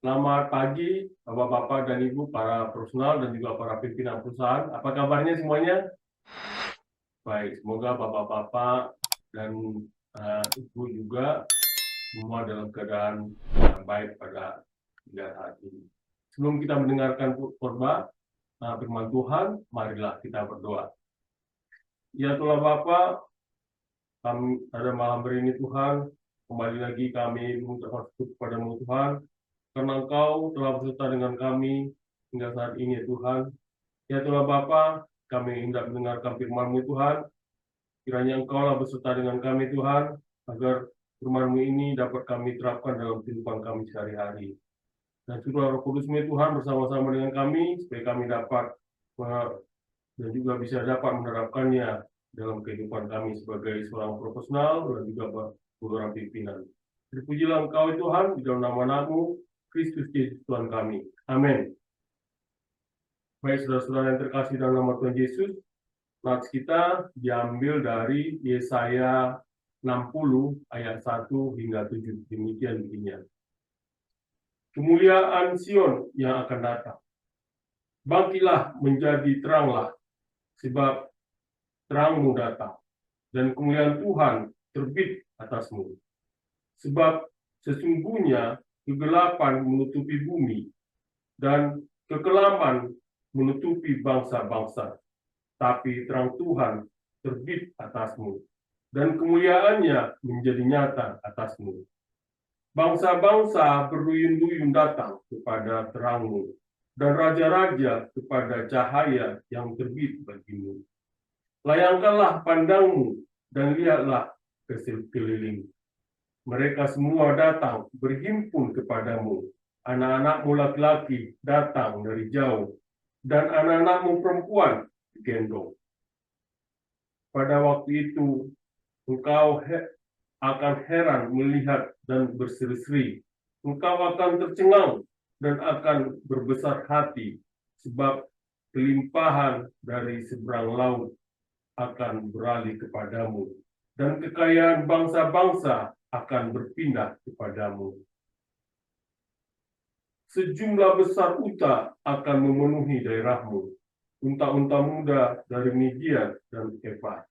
Selamat pagi, Bapak-Bapak dan Ibu, para personal dan juga para pimpinan perusahaan. Apa kabarnya semuanya? Baik, semoga Bapak-Bapak dan Ibu juga semua dalam keadaan yang baik pada saat ini. Sebelum kita mendengarkan khotbah firman Tuhan, marilah kita berdoa. Ya Tuhan Bapa, kami pada malam hari ini Tuhan, kembali lagi kami mengucapkan syukur kepada-Mu Tuhan, karena Engkau telah beserta dengan kami hingga saat ini ya Tuhan. Ya Tuhan Bapa, kami hendak mendengarkan firman-Mu Tuhan, kiranya Engkau-lah beserta dengan kami Tuhan, agar firman-Mu ini dapat kami terapkan dalam kehidupan kami sehari-hari. Dan suruh Roh Kudus-Mu Tuhan bersama-sama dengan kami, supaya kami dapat dan juga bisa dapat menerapkannya dalam kehidupan kami sebagai seorang profesional dan juga seorang pimpinan. Terpujilah Engkau Tuhan, di dalam nama-Mu, Kristus Yesus Tuhan kami. Amin. Baik, saudara-saudara yang terkasih dalam nama Tuhan Yesus, nats kita diambil dari Yesaya 60 ayat 1 hingga 7. Demikian bunyinya. Kemuliaan Sion yang akan datang. Bangkitlah menjadi teranglah, sebab terangmu datang, dan kemuliaan Tuhan terbit atasmu. Sebab sesungguhnya kegelapan menutupi bumi, dan kekelaman menutupi bangsa-bangsa. Tapi terang Tuhan terbit atasmu, dan kemuliaannya menjadi nyata atasmu. Bangsa-bangsa berduyun-duyun datang kepada terangmu, dan raja-raja kepada cahaya yang terbit bagimu. Layangkanlah pandangmu, dan lihatlah ke sekeliling. Mereka semua datang berhimpun kepadamu. Anak-anakmu laki-laki datang dari jauh, dan anak-anakmu perempuan digendong. Pada waktu itu, engkau akan heran melihat dan berseri-seri. Engkau akan tercengang dan akan berbesar hati, sebab kelimpahan dari seberang laut akan beralih kepadamu, dan kekayaan bangsa-bangsa akan berpindah kepadamu. Sejumlah besar unta akan memenuhi daerahmu, unta-unta muda dari Midian dan Efrat.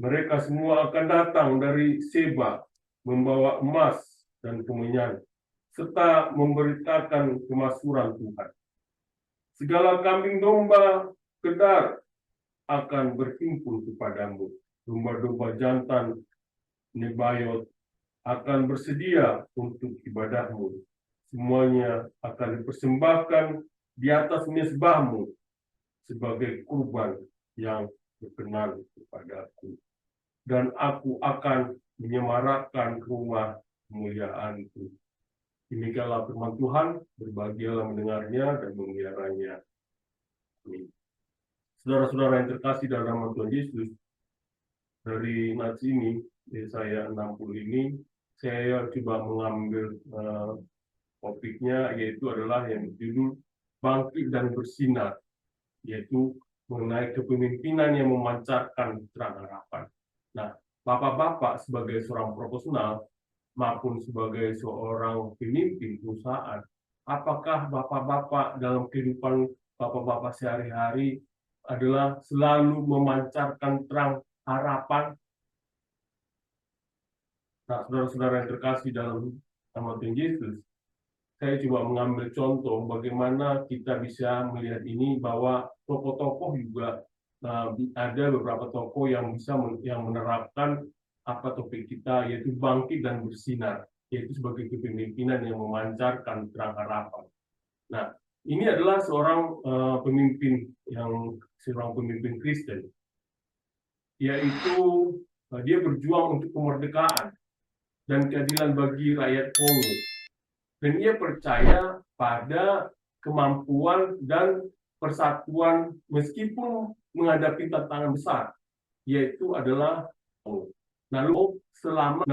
Mereka semua akan datang dari Seba, membawa emas dan kemenyan, serta memberitakan kemakmuran Tuhan. Segala kambing domba kedar akan berhimpun kepadamu. Domba-domba jantan Nebayot akan bersedia untuk ibadahmu. Semuanya akan dipersembahkan di atas mezbahmu sebagai kurban yang berkenan kepadaku. Dan aku akan menyemarakkan rumah kemuliaanku. Demikianlah firman Tuhan, berbahagialah mendengarnya dan memeliharaannya. Amin. Saudara-saudara yang terkasih dalam nama Tuhan Yesus, dari nats ini, Yesaya 60 ini, saya coba mengambil topiknya, yaitu adalah yang berjudul Bangkit dan Bersinar, yaitu mengenai kepemimpinan yang memancarkan terang harapan. Nah, Bapak-bapak sebagai seorang profesional maupun sebagai seorang pemimpin perusahaan, apakah Bapak-bapak dalam kehidupan Bapak-bapak sehari-hari adalah selalu memancarkan terang harapan? Nah, saudara-saudara yang terkasih dalam nama Tuhan Yesus, saya coba mengambil contoh bagaimana kita bisa melihat ini, bahwa tokoh-tokoh juga ada beberapa tokoh yang bisa yang menerapkan apa topik kita, yaitu bangkit dan bersinar, yaitu sebagai kepemimpinan yang memancarkan terang harapan. Nah, ini adalah seorang pemimpin Kristen, yaitu dia berjuang untuk kemerdekaan dan keadilan bagi rakyat Kongo. Dan ia percaya pada kemampuan dan persatuan meskipun menghadapi tantangan besar, yaitu adalah lalu selama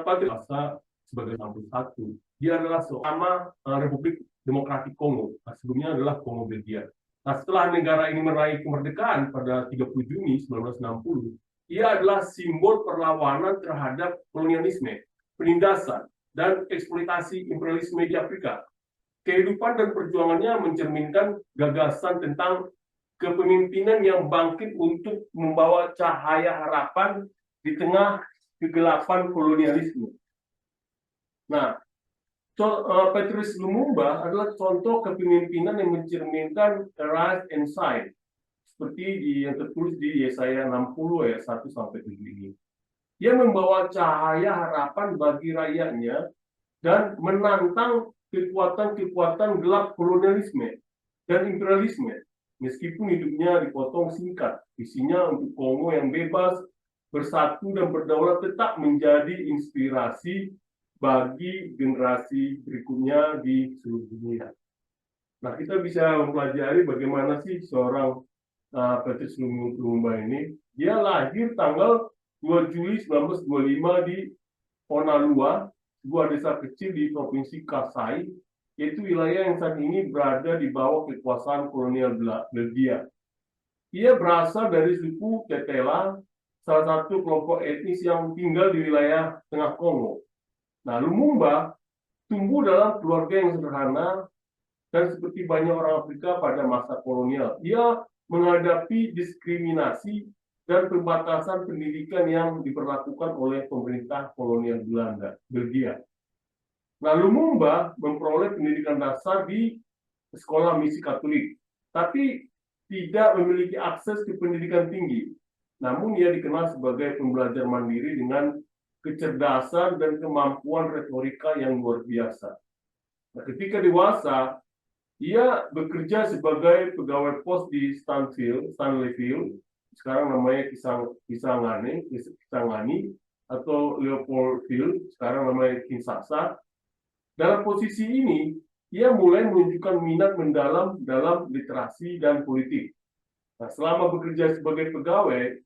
Patriasa sebagai 61, dia adalah selama Republik Demokratik Kongo. Nah, sebelumnya adalah Kongo Belgia. Nah, setelah negara ini meraih kemerdekaan pada 30 Juni 1960, ia adalah simbol perlawanan terhadap kolonialisme, penindasan, dan eksploitasi imperialisme di Afrika. Kehidupan dan perjuangannya mencerminkan gagasan tentang kepemimpinan yang bangkit untuk membawa cahaya harapan di tengah kegelapan kolonialisme. Nah, Patrice Lumumba adalah contoh kepemimpinan yang mencerminkan rise and shine, seperti yang tertulis di Yesaya 60 ayat 1 sampai 7 ini. Dia membawa cahaya harapan bagi rakyatnya dan menantang kekuatan-kekuatan gelap kolonialisme dan imperialisme. Meskipun hidupnya dipotong singkat, visinya untuk Kongo yang bebas, bersatu dan berdaulat tetap menjadi inspirasi bagi generasi berikutnya di seluruh dunia. Nah, kita bisa mempelajari bagaimana sih seorang Patrice Lumumba ini. Dia lahir tanggal 2 Juli 1925 di Onalua, sebuah desa kecil di Provinsi Kasai, yaitu wilayah yang saat ini berada di bawah kekuasaan kolonial Belgia. Ia berasal dari suku Tetela, salah satu kelompok etnis yang tinggal di wilayah tengah Kongo. Nah, Lumumba tumbuh dalam keluarga yang sederhana dan seperti banyak orang Afrika pada masa kolonial. Ia menghadapi diskriminasi dan pembatasan pendidikan yang diberlakukan oleh pemerintah kolonial Belgia. Nah, Lumumba memperoleh pendidikan dasar di sekolah misi Katolik, tapi tidak memiliki akses ke pendidikan tinggi. Namun ia dikenal sebagai pembelajar mandiri dengan kecerdasan dan kemampuan retorika yang luar biasa. Nah, ketika dewasa, ia bekerja sebagai pegawai pos di Stanleyville, sekarang namanya Kisangani, atau Leopoldville, sekarang namanya Kinshasa. Dalam posisi ini, ia mulai menunjukkan minat mendalam dalam literasi dan politik. Nah, selama bekerja sebagai pegawai,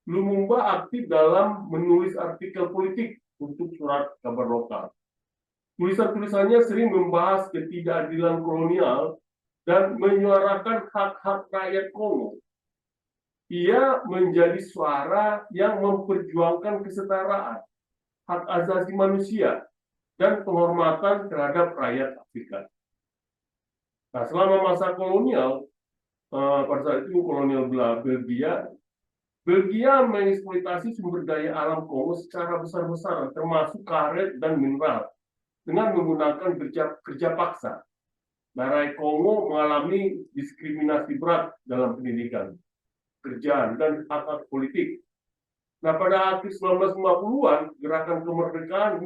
Lumumba aktif dalam menulis artikel politik untuk surat kabar lokal. Tulisan-tulisannya sering membahas ketidakadilan kolonial dan menyuarakan hak-hak rakyat Kongo. Ia menjadi suara yang memperjuangkan kesetaraan, hak asasi manusia, dan penghormatan terhadap rakyat Afrika. Nah, selama masa kolonial, pada saat itu kolonial Belgia mengeksploitasi sumber daya alam Kongo secara besar-besaran, termasuk karet dan mineral, dengan menggunakan kerja paksa. Nah, rakyat Kongo mengalami diskriminasi berat dalam pendidikan, kerjaan, dan hak-hak politik. Nah, pada akhir 1950-an, gerakan kemerdekaan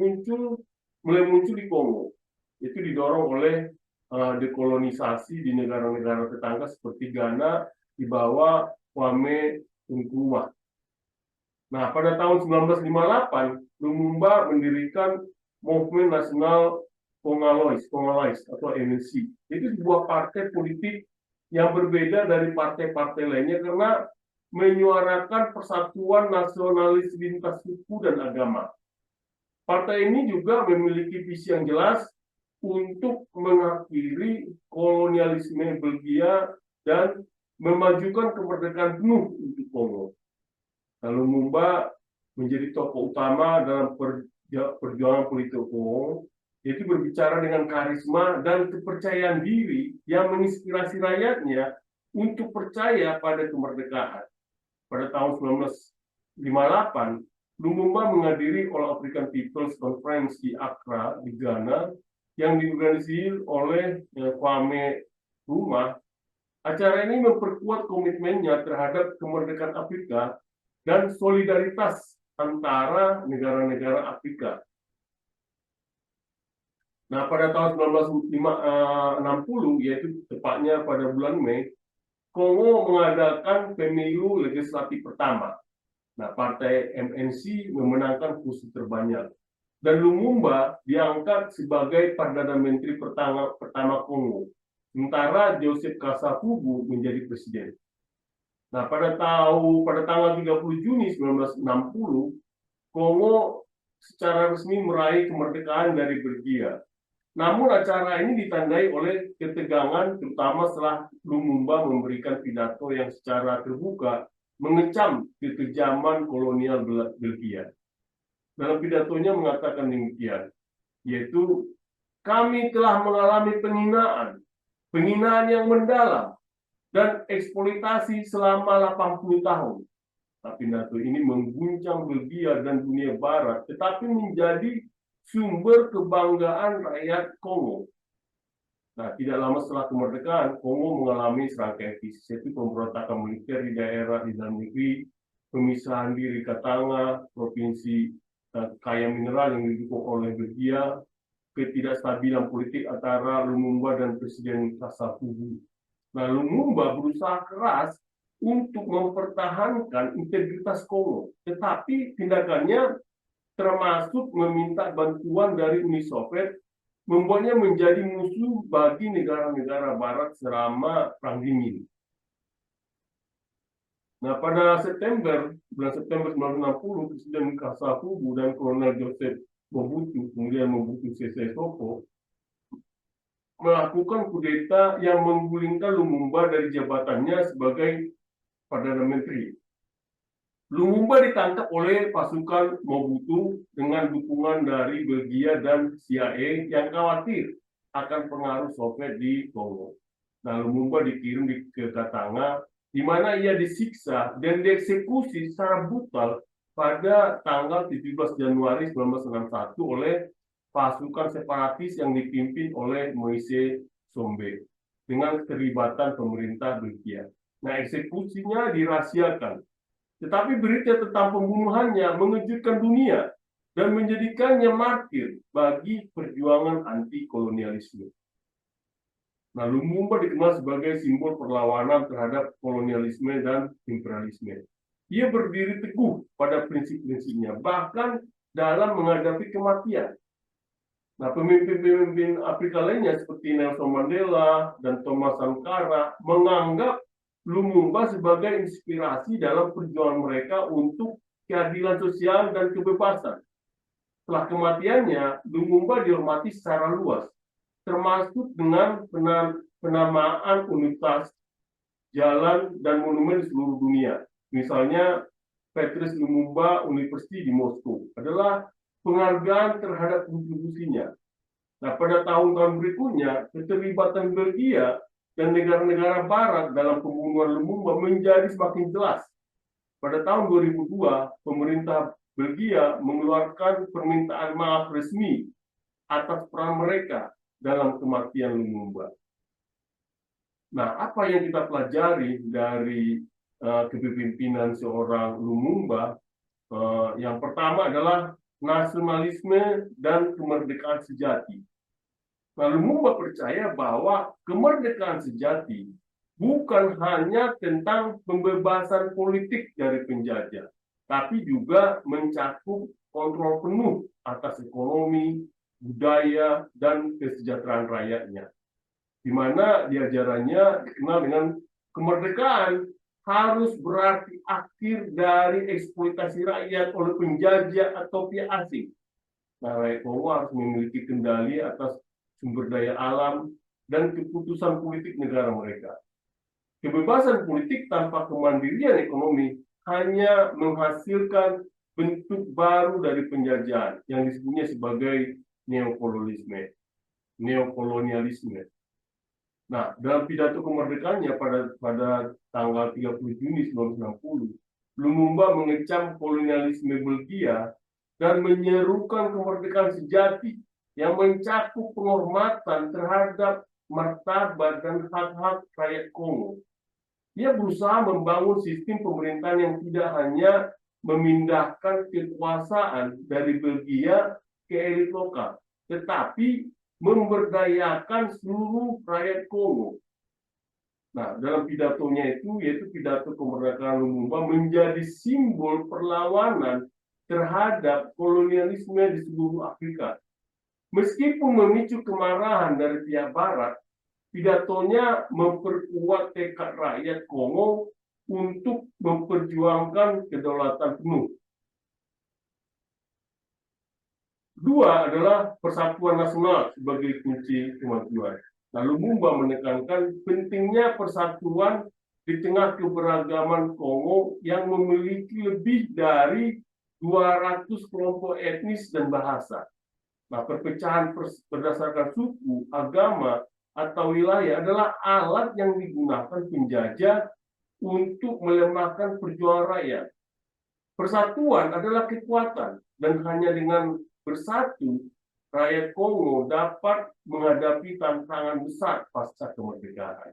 mulai muncul di Kongo. Itu didorong oleh dekolonisasi di negara-negara tetangga seperti Ghana di bawah Kwame Nkrumah. Nah, pada tahun 1958, Lumumba mendirikan Movement National Congolese atau MNC. Itu sebuah partai politik yang berbeda dari partai-partai lainnya karena menyuarakan persatuan nasionalis lintas suku dan agama. Partai ini juga memiliki visi yang jelas untuk mengakhiri kolonialisme Belgia dan memajukan kemerdekaan penuh untuk Kongo. Lalu Lumumba menjadi tokoh utama dalam perjuangan politik Kongo, yaitu berbicara dengan karisma dan kepercayaan diri yang menginspirasi rakyatnya untuk percaya pada kemerdekaan. Pada tahun 1958, Lumumba menghadiri All African People's Conference di Accra, di Ghana, yang diorganisir oleh Kwame Nkrumah. Acara ini memperkuat komitmennya terhadap kemerdekaan Afrika dan solidaritas antara negara-negara Afrika. Nah, pada tahun 1960, yaitu tepatnya pada bulan Mei, Kongo mengadakan pemilu legislatif pertama. Nah, partai MNC memenangkan kursi terbanyak. Dan Lumumba diangkat sebagai Perdana Menteri pertama Kongo. Sementara Joseph Kasavubu menjadi presiden. Nah, pada tanggal 30 Juni 1960, Kongo secara resmi meraih kemerdekaan dari Belgia. Namun acara ini ditandai oleh ketegangan, terutama setelah Lumumba memberikan pidato yang secara terbuka mengecam kekejaman kolonial Belgia. Dalam pidatonya mengatakan demikian, yaitu kami telah mengalami penghinaan yang mendalam, dan eksploitasi selama 80 tahun. Tapi pidato ini mengguncang Belgia dan dunia barat, tetapi menjadi sumber kebanggaan rakyat Kongo. Nah, tidak lama setelah kemerdekaan, Kongo mengalami serangkaian krisis, yaitu pemberontakan militer di daerah di dalam negeri, pemisahan diri Katanga, provinsi kaya mineral yang didukung oleh Belgia, ketidakstabilan politik antara Lumumba dan Presiden Kasavubu. Nah, Lumumba berusaha keras untuk mempertahankan integritas Kongo, tetapi tindakannya termasuk meminta bantuan dari Uni Soviet membuatnya menjadi musuh bagi negara-negara Barat selama Perang Dingin. Nah, pada bulan September 1960, Presiden Kasavubu dan Kolonel Joseph Mobutu, kemudian Mobutu Sese Seko, melakukan kudeta yang menggulingkan Lumumba dari jabatannya sebagai Perdana Menteri. Lumumba ditangkap oleh pasukan Mobutu dengan dukungan dari Belgia dan CIA yang khawatir akan pengaruh Soviet di Kongo. Nah, Lumumba dikirim ke Katanga, di mana ia disiksa dan dieksekusi secara brutal pada tanggal 17 Januari 1961 oleh pasukan separatis yang dipimpin oleh Moise Sombe dengan keterlibatan pemerintah Belgia. Nah, eksekusinya dirahasiakan. Tetapi berita tentang pembunuhannya mengejutkan dunia dan menjadikannya martir bagi perjuangan anti-kolonialisme. Nah, Lumumba dikenal sebagai simbol perlawanan terhadap kolonialisme dan imperialisme. Ia berdiri teguh pada prinsip-prinsipnya, bahkan dalam menghadapi kematian. Nah, pemimpin-pemimpin Afrika lainnya seperti Nelson Mandela dan Thomas Sankara menganggap Lumumba sebagai inspirasi dalam perjuangan mereka untuk keadilan sosial dan kebebasan. Setelah kematiannya, Lumumba dihormati secara luas, termasuk dengan penamaan universitas, jalan, dan monumen di seluruh dunia. Misalnya, Patrice Lumumba University di Moskow adalah penghargaan terhadap kontribusinya. Nah, pada tahun-tahun berikutnya, keterlibatan Belgia dan negara-negara Barat dalam pembunuhan Lumumba menjadi semakin jelas. Pada tahun 2002, pemerintah Belgia mengeluarkan permintaan maaf resmi atas peran mereka dalam kematian Lumumba. Nah, apa yang kita pelajari dari kepemimpinan seorang Lumumba? Yang pertama adalah nasionalisme dan kemerdekaan sejati. Nah, Lumumba percaya bahwa kemerdekaan sejati bukan hanya tentang pembebasan politik dari penjajah, tapi juga mencakup kontrol penuh atas ekonomi, budaya, dan kesejahteraan rakyatnya. Di mana di ajarannya dikenal dengan kemerdekaan harus berarti akhir dari eksploitasi rakyat oleh penjajah atau pihak asing. Nah, rakyat Kongo harus memiliki kendali atas sumber daya alam dan keputusan politik negara mereka. Kebebasan politik tanpa kemandirian ekonomi hanya menghasilkan bentuk baru dari penjajahan yang disebutnya sebagai neokolonialisme. Nah, dalam pidato kemerdekaannya pada tanggal 30 Juni 1960, Lumumba mengecam kolonialisme Belgia dan menyerukan kemerdekaan sejati yang mencakup penghormatan terhadap martabat dan hak-hak rakyat Kongo. Ia berusaha membangun sistem pemerintahan yang tidak hanya memindahkan kekuasaan dari Belgia ke elit lokal, tetapi memberdayakan seluruh rakyat Kongo. Nah, dalam pidatonya itu, yaitu pidato kemerdekaan Lumumba, menjadi simbol perlawanan terhadap kolonialisme di seluruh Afrika. Meskipun memicu kemarahan dari pihak Barat, pidatonya memperkuat tekad rakyat Kongo untuk memperjuangkan kedaulatan penuh. Dua adalah persatuan nasional sebagai kunci kemajuan. Lalu Lumumba menekankan pentingnya persatuan di tengah keberagaman Kongo yang memiliki lebih dari 200 kelompok etnis dan bahasa. Nah, perpecahan berdasarkan suku, agama, atau wilayah adalah alat yang digunakan penjajah untuk melemahkan perjuangan rakyat. Persatuan adalah kekuatan, dan hanya dengan bersatu, rakyat Kongo dapat menghadapi tantangan besar pasca kemerdekaan.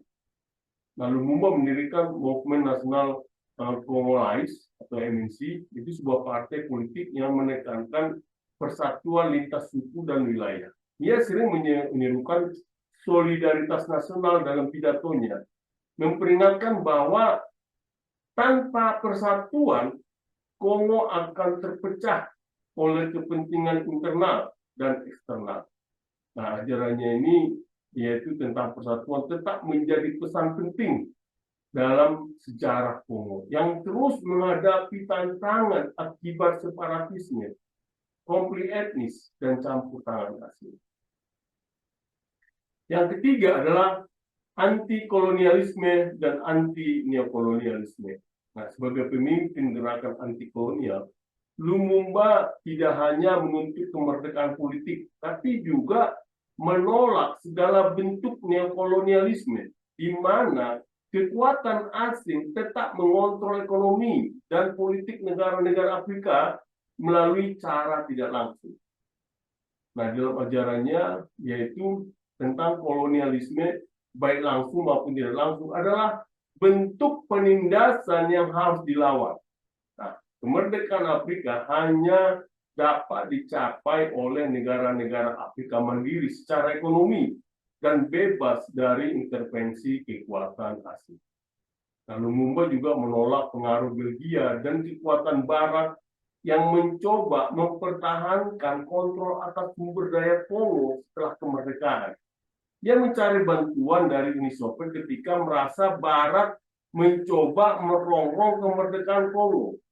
Lalu Lumumba mendirikan Movement Nasional Congolese atau MNC, itu sebuah partai politik yang menekankan persatuan lintas suku dan wilayah. Ia sering menyerukan solidaritas nasional dalam pidatonya, memperingatkan bahwa tanpa persatuan, Kongo akan terpecah oleh kepentingan internal dan eksternal. Nah, ajarannya ini yaitu tentang persatuan tetap menjadi pesan penting dalam sejarah Kongo yang terus menghadapi tantangan akibat separatisme, konflik etnis, dan campur tangan asing. Yang ketiga adalah anti-kolonialisme dan anti-neokolonialisme. Nah, sebagai pemimpin gerakan anti-kolonial, Lumumba tidak hanya menuntut kemerdekaan politik, tapi juga menolak segala bentuk neokolonialisme, di mana kekuatan asing tetap mengontrol ekonomi dan politik negara-negara Afrika melalui cara tidak langsung. Nah, dalam ajarannya yaitu tentang kolonialisme baik langsung maupun tidak langsung adalah bentuk penindasan yang harus dilawan. Nah, kemerdekaan Afrika hanya dapat dicapai oleh negara-negara Afrika mandiri secara ekonomi dan bebas dari intervensi kekuatan asing. Lalu Lumumba juga menolak pengaruh Belgia dan kekuatan Barat yang mencoba mempertahankan kontrol atas sumber daya Kongo setelah kemerdekaan. Dia mencari bantuan dari Uni Soviet ketika merasa Barat mencoba merongrong kemerdekaan Kongo.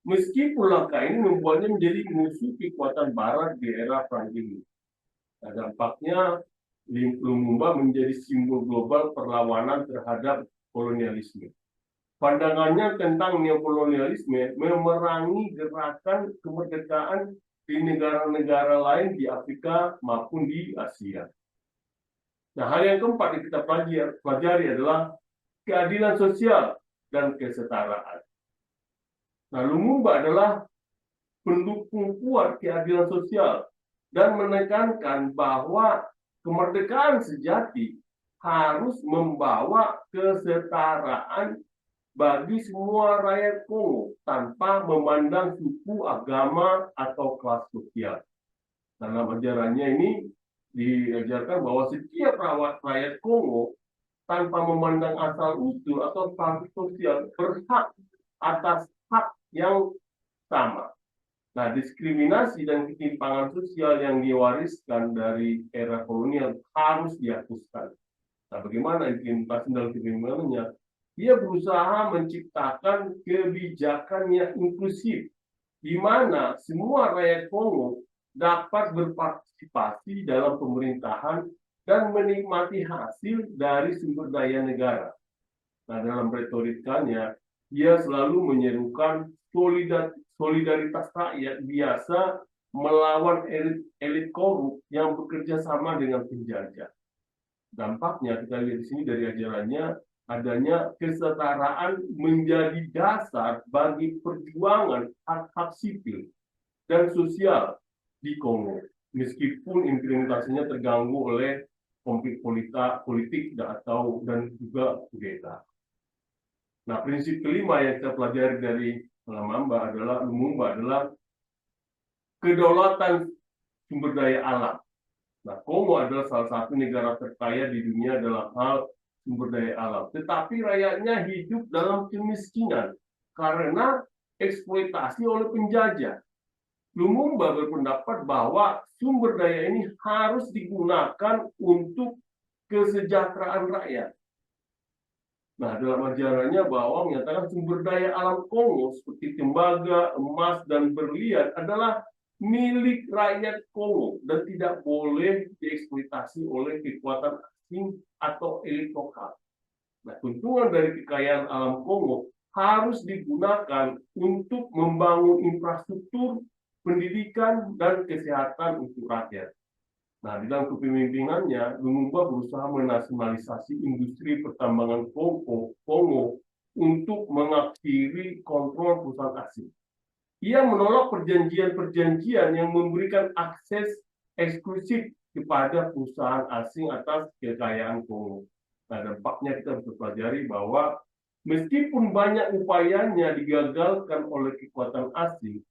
Meskipun langkah ini membuatnya menjadi musuh kekuatan Barat di era Perang Dingin. Nah, dampaknya Lumumba menjadi simbol global perlawanan terhadap kolonialisme. Pandangannya tentang neokolonialisme memerangi gerakan kemerdekaan di negara-negara lain di Afrika maupun di Asia. Nah, hal yang keempat yang kita pelajari adalah keadilan sosial dan kesetaraan. Nah, Lumumba adalah pendukung kuat keadilan sosial dan menekankan bahwa kemerdekaan sejati harus membawa kesetaraan bagi semua rakyat Kongo tanpa memandang suku, agama, atau kelas sosial. Dalam ajarannya ini diajarkan bahwa setiap rakyat Kongo tanpa memandang asal usul atau status sosial berhak atas hak yang sama. Nah, diskriminasi dan ketimpangan sosial yang diwariskan dari era kolonial harus dihapuskan. Nah, bagaimana implementasi dalam ketimpangannya? Dia berusaha menciptakan kebijakan yang inklusif, di mana semua rakyat Kongo dapat berpartisipasi dalam pemerintahan dan menikmati hasil dari sumber daya negara. Nah, dalam retorikanya, dia selalu menyerukan solidaritas rakyat biasa melawan elit korup yang bekerja sama dengan penjajah. Dampaknya kita lihat di sini dari ajarannya, adanya kesetaraan menjadi dasar bagi perjuangan hak-hak sipil dan sosial di Kongo, meskipun implementasinya terganggu oleh konflik politik dan juga kudeta. Nah, prinsip kelima yang kita pelajari dari Lumumba adalah kedaulatan sumber daya alam. Nah, Kongo adalah salah satu negara terkaya di dunia dalam hal sumber daya alam. Tetapi rakyatnya hidup dalam kemiskinan karena eksploitasi oleh penjajah. Lumumba berpendapat bahwa sumber daya ini harus digunakan untuk kesejahteraan rakyat. Nah, dalam ajarannya bahwa menyatakan sumber daya alam Kongo seperti tembaga, emas, dan berlian adalah milik rakyat Kongo dan tidak boleh dieksploitasi oleh kekuatan asing atau elit lokal. Nah, keuntungan dari kekayaan alam Kongo harus digunakan untuk membangun infrastruktur, pendidikan, dan kesehatan untuk rakyat. Nah, di dalam kepemimpinannya, Lumumba berusaha menasionalisasi industri pertambangan Kongo untuk mengakhiri kontrol perusahaan asing. Ia menolak perjanjian-perjanjian yang memberikan akses eksklusif kepada perusahaan asing atas kekayaan Kongo. Nah, dampaknya kita bisa pelajari bahwa meskipun banyak upayanya digagalkan oleh kekuatan asing,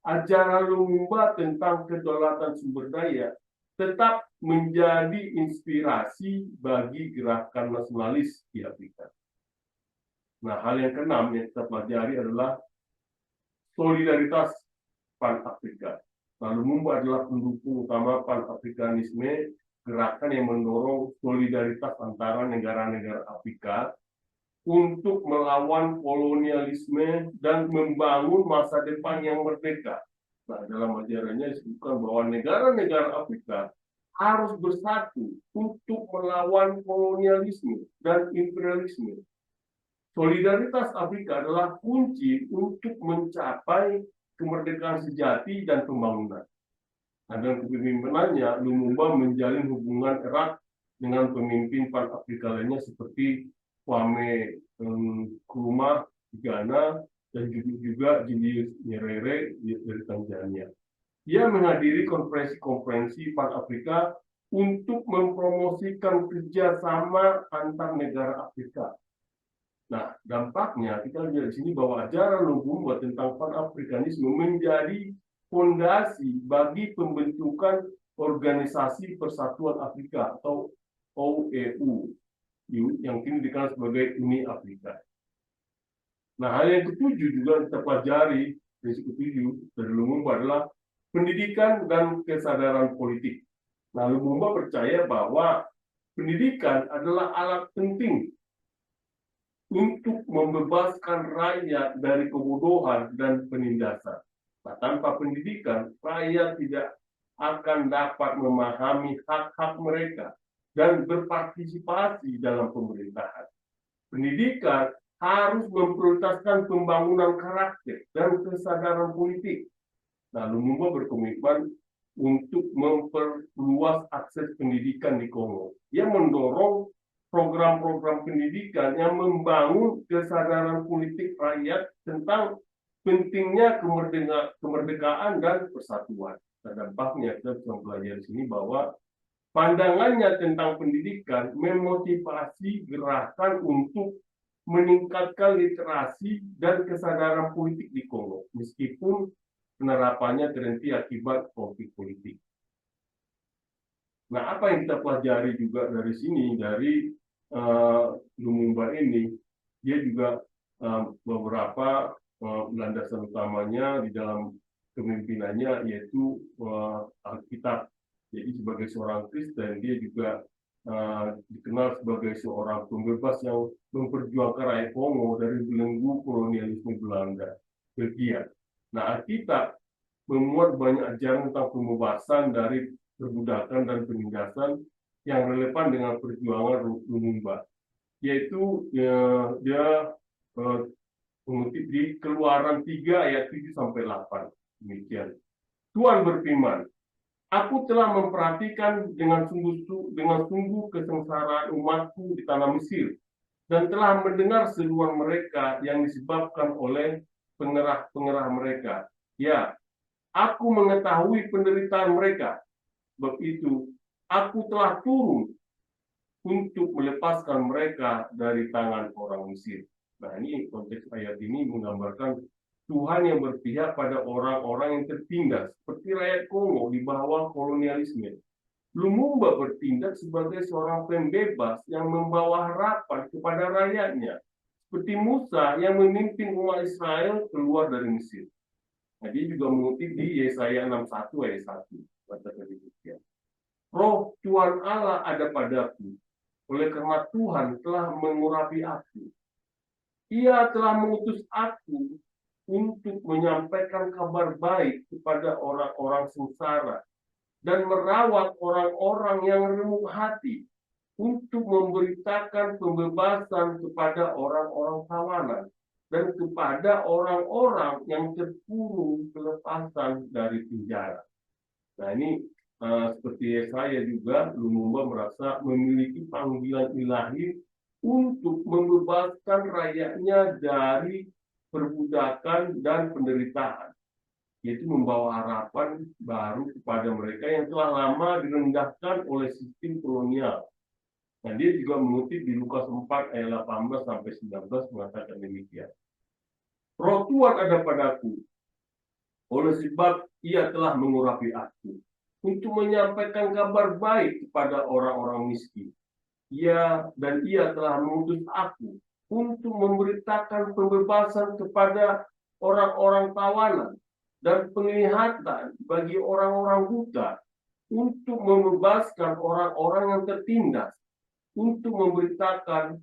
ajaran Lumumba tentang kedaulatan sumber daya tetap menjadi inspirasi bagi gerakan nasionalis di Afrika. Nah, hal yang keenam yang kita pelajari adalah solidaritas Pan-Afrika. Nah, Lumumba adalah pendukung utama Pan-Afrikanisme, gerakan yang mendorong solidaritas antara negara-negara Afrika untuk melawan kolonialisme dan membangun masa depan yang merdeka. Nah, dalam ajarannya disebutkan bahwa negara-negara Afrika harus bersatu untuk melawan kolonialisme dan imperialisme. Solidaritas Afrika adalah kunci untuk mencapai kemerdekaan sejati dan pembangunan. Nah, dalam kepemimpinannya, Lumumba menjalin hubungan erat dengan pemimpin Pan-Afrika lainnya seperti Kwame Nkrumah di Ghana dan juga Julius Nyerere dari Tanzania. Ia menghadiri konferensi-konferensi Pan-Afrika untuk mempromosikan kerjasama antar negara Afrika. Nah, dampaknya kita lihat di sini bahwa ajaran Lumumba tentang Pan-Afrikanisme menjadi fondasi bagi pembentukan Organisasi Persatuan Afrika atau OEU yang kini dikenal sebagai Uni Afrika. Nah, hal yang ketujuh juga kita pelajari, prinsip ketujuh dari Lumumba adalah pendidikan dan kesadaran politik. Nah, Lumumba percaya bahwa pendidikan adalah alat penting untuk membebaskan rakyat dari kebodohan dan penindasan. Nah, tanpa pendidikan, rakyat tidak akan dapat memahami hak-hak mereka dan berpartisipasi dalam pemerintahan. Pendidikan harus memprioritaskan pembangunan karakter dan kesadaran politik. Nah, Lumumba berkomitmen untuk memperluas akses pendidikan di Kongo. Ia mendorong program-program pendidikan yang membangun kesadaran politik rakyat tentang pentingnya kemerdekaan dan persatuan. Nah, dampaknya kita bisa belajar di sini bahwa pandangannya tentang pendidikan memotivasi gerakan untuk meningkatkan literasi dan kesadaran politik di Kongo, meskipun penerapannya terhenti akibat konflik politik. Nah, apa yang kita pelajari juga dari sini, dari Lumumba ini, dia juga beberapa landasan utamanya di dalam kepemimpinannya yaitu Alkitab. Jadi sebagai seorang Kristen, dia juga dikenal sebagai seorang pembebas yang memperjuangkan rakyat Kongo dari belenggu kolonialisme Belanda, Belgia. Nah, Alkitab memuat banyak ajaran tentang pembebasan dari perbudakan dan penindasan yang relevan dengan perjuangan Lumumba, yaitu dia mengutip di Keluaran 3 ayat 7 sampai 8. Demikian. Tuhan berfirman, "Aku telah memperhatikan dengan sungguh kesengsaraan umatku di tanah Mesir dan telah mendengar seruan mereka yang disebabkan oleh pengerah-pengerah mereka. Ya, aku mengetahui penderitaan mereka. Sebab itu, aku telah turun untuk melepaskan mereka dari tangan orang Mesir." Nah, ini konteks ayat ini menggambarkan Tuhan yang berpihak pada orang-orang yang tertindas, seperti rakyat Kongo di bawah kolonialisme. Lumumba bertindak sebagai seorang pembebas yang membawa harapan kepada rakyatnya, seperti Musa yang memimpin umat Israel keluar dari Mesir. Nah, dia juga mengutip di Yesaya 61 ayat 1. Kata demikian. Roh Tuhan Allah ada padaku, oleh karena Tuhan telah mengurapi aku. Ia telah mengutus aku untuk menyampaikan kabar baik kepada orang-orang sengsara dan merawat orang-orang yang remuk hati, untuk memberitakan pembebasan kepada orang-orang tawanan dan kepada orang-orang yang terkurung kelepasan dari penjara. Nah ini seperti saya juga, Lumumba merasa memiliki panggilan ilahi untuk membebaskan rakyatnya dari perbudakan dan penderitaan, yaitu membawa harapan baru kepada mereka yang telah lama direndahkan oleh sistem kolonial. Nah, dia juga mengutip di Lukas 4 ayat 18 sampai 19 mengatakan demikian. Roh Tuhan ada padaku, oleh sebab ia telah mengurapi aku untuk menyampaikan kabar baik kepada orang-orang miskin. Ia telah mengutus aku untuk memberitakan pembebasan kepada orang-orang tawanan dan penglihatan bagi orang-orang buta, untuk membebaskan orang-orang yang tertindas, untuk memberitakan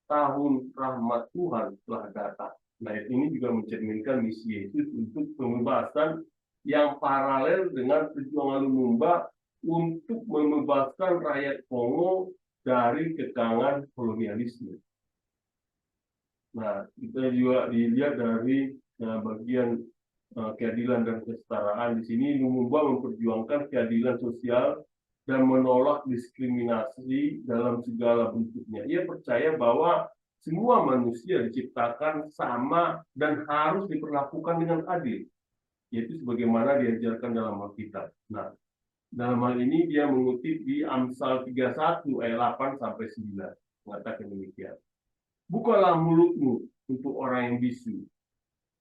tahun rahmat Tuhan telah datang. Nah, ini juga mencerminkan misi Yesus untuk pembebasan yang paralel dengan perjuangan Lumumba untuk membebaskan rakyat Kongo dari kekangan kolonialisme. Nah, kita juga dilihat dari bagian keadilan dan kesetaraan. Di sini Lumumba memperjuangkan keadilan sosial dan menolak diskriminasi dalam segala bentuknya. Ia percaya bahwa semua manusia diciptakan sama dan harus diperlakukan dengan adil, yaitu sebagaimana diajarkan dalam Alkitab. Nah, dalam hal ini dia mengutip di Amsal 31 ayat 8 sampai 9, mengatakan demikian. Bukalah mulutmu untuk orang yang bisu,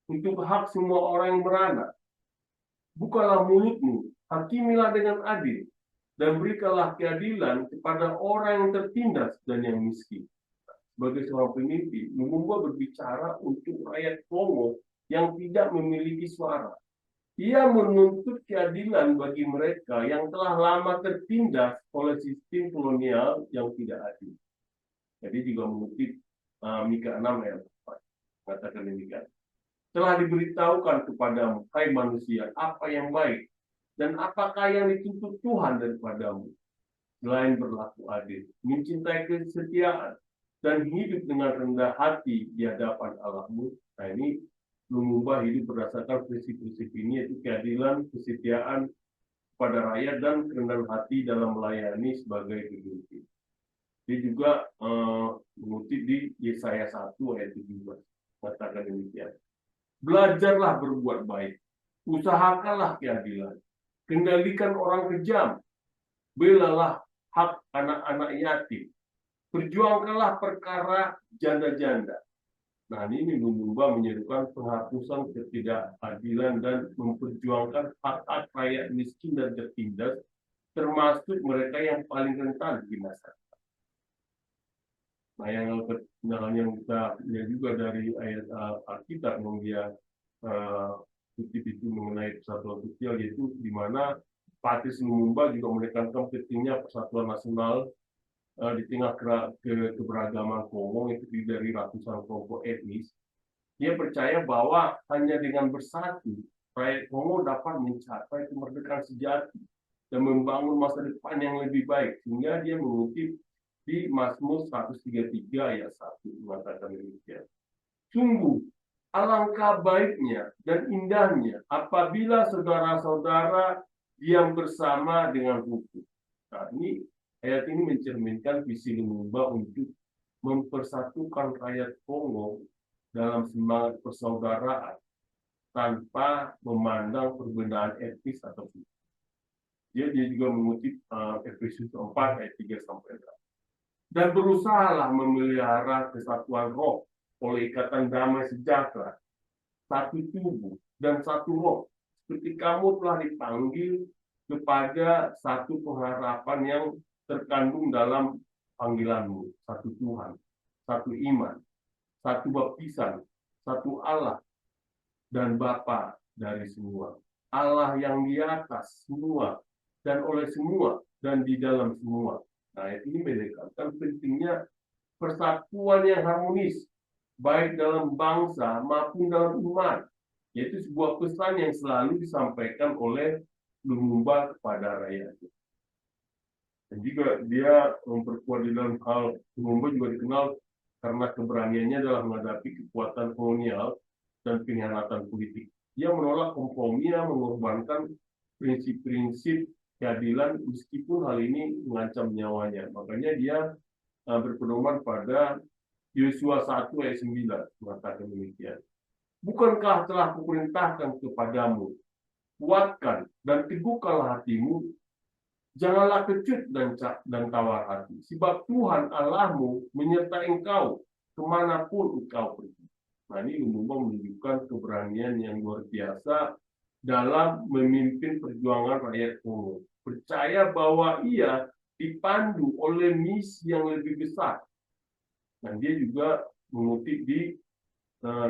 untuk hak semua orang yang beranak. Bukalah mulutmu, hakimilah dengan adil, dan berikanlah keadilan kepada orang yang tertindas dan yang miskin. Sebagai seorang pemimpin, Lumumba berbicara untuk rakyat Kongo yang tidak memiliki suara. Ia menuntut keadilan bagi mereka yang telah lama tertindas oleh sistem kolonial yang tidak adil. Jadi juga mengutip Mika 6 ayat 4, mengatakan demikian. Telah diberitahukan kepadamu, hai manusia, apa yang baik dan apakah yang dituntut Tuhan daripadamu, selain berlaku adil, mencintai kesetiaan, dan hidup dengan rendah hati di hadapan Allahmu. Nah, ini Lumumba hidup berdasarkan prinsip-prinsip ini, yaitu keadilan, kesetiaan kepada rakyat, dan kerendahan hati dalam melayani sebagai pemimpin. Dia juga mengutip di Yesaya 1 ayat 17, mengatakan demikian. Belajarlah berbuat baik, usahakanlah keadilan, kendalikan orang kejam, belalah hak anak-anak yatim, perjuangkanlah perkara janda-janda. Nah, ini Lumumba menyerukan penghapusan ketidakadilan dan memperjuangkan hak-hak rakyat miskin dan tertindas, termasuk mereka yang paling rentan di masyarakat. Nah, yang kita lihat juga dari ayat Alkitab yang dia kutip itu mengenai persatuan sosial, yaitu di mana Patrice Lumumba juga menekankan pentingnya persatuan nasional di tengah keberagaman Kongo yang terdiri dari ratusan kelompok etnis. Dia percaya bahwa hanya dengan bersatu, rakyat Kongo dapat mencapai kemerdekaan sejati dan membangun masa depan yang lebih baik. Sehingga dia mengutip di Mazmur 133 ayat 1, mengatakan demikian. Sungguh, alangkah baiknya dan indahnya apabila saudara-saudara diam bersama dengan hukum. Nah, ini ayat ini mencerminkan visi Lumumba untuk mempersatukan rakyat Kongo dalam semangat persaudaraan tanpa memandang perbedaan etnis atau suku. Dia juga mengutip Efesus 4 ayat 3 sampai 6. Dan berusahalah memelihara kesatuan roh oleh ikatan damai sejahtera, satu tubuh dan satu roh, seperti kamu telah dipanggil kepada satu pengharapan yang terkandung dalam panggilanmu, satu Tuhan, satu iman, satu baptisan, satu Allah dan Bapa dari semua. Allah yang di atas semua dan oleh semua dan di dalam semua. Nah, ini menekankan pentingnya persatuan yang harmonis, baik dalam bangsa maupun dalam umat. Yaitu sebuah pesan yang selalu disampaikan oleh Lumumba kepada rakyatnya. Dan juga dia memperkuat di dalam hal Lumumba juga dikenal karena keberaniannya dalam menghadapi kekuatan kolonial dan pengkhianatan politik. Dia menolak kompromi, mengorbankan prinsip-prinsip keadilan meskipun hal ini mengancam nyawanya. Makanya dia berpedoman pada Yosua 1 ayat 9 mengatakan demikian. Bukankah telah kuperintahkan kepadamu, kuatkan dan teguhkanlah hatimu, janganlah kecut dan tawar hati, sebab Tuhan Allahmu menyertai engkau kemanapun engkau pergi. Nah, ini Lumumba menunjukkan keberanian yang luar biasa dalam memimpin perjuangan rakyat Kongo. Percaya bahwa ia dipandu oleh misi yang lebih besar. Dan dia juga mengutip di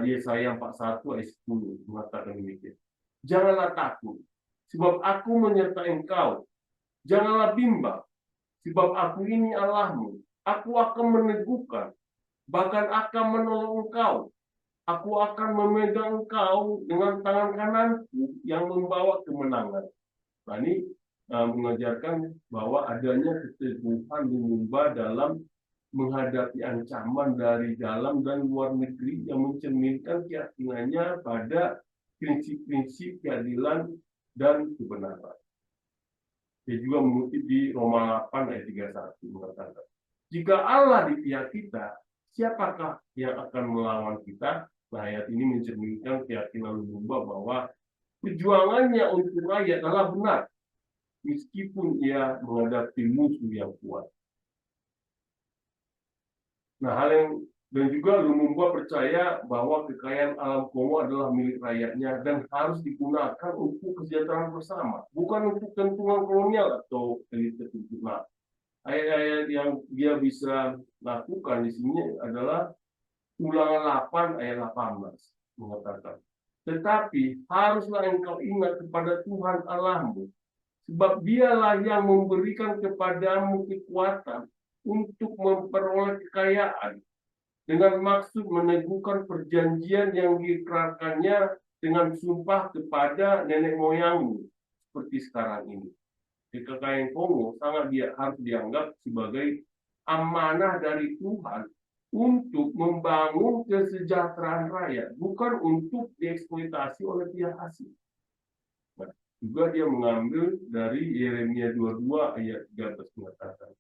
Yesaya 41 ayat 10 mengatakan demikian. Janganlah takut, sebab aku menyertai engkau. Janganlah bimbang, sebab aku ini Allahmu. Aku akan meneguhkan, bahkan akan menolong engkau. Aku akan memegang engkau dengan tangan kananku yang membawa kemenangan. Nah, ini mengajarkan bahwa adanya keteguhan Lumumba dalam menghadapi ancaman dari dalam dan luar negeri yang mencerminkan keyakinannya pada prinsip-prinsip keadilan dan kebenaran. Dia juga mengutip di Roma 8 ayat 31 mengatakan, jika Allah di pihak kita, siapakah yang akan melawan kita? Nah, ayat ini mencerminkan keyakinan Lumumba bahwa perjuangannya untuk rakyat adalah benar, meskipun ia menghadapi musuh yang kuat. Nah, dan juga Lumumba percaya bahwa kekayaan alam Kongo adalah milik rakyatnya dan harus digunakan untuk kesejahteraan bersama, bukan untuk keuntungan kolonial atau elit tertentu. Nah, ayat-ayat yang dia bisa lakukan di sini adalah Ulangan 8 ayat 18 mengatakan, tetapi haruslah engkau ingat kepada Tuhan Allahmu, sebab dialah yang memberikan kepadamu kekuatan untuk memperoleh kekayaan, dengan maksud meneguhkan perjanjian yang diikrarkannya dengan sumpah kepada nenek moyangmu, seperti sekarang ini. Kekayaan Kongo sangat harus dianggap sebagai amanah dari Tuhan untuk membangun kesejahteraan rakyat, bukan untuk dieksploitasi oleh pihak asing. Nah, juga dia mengambil dari Yeremia 22 ayat 13 mengatakan,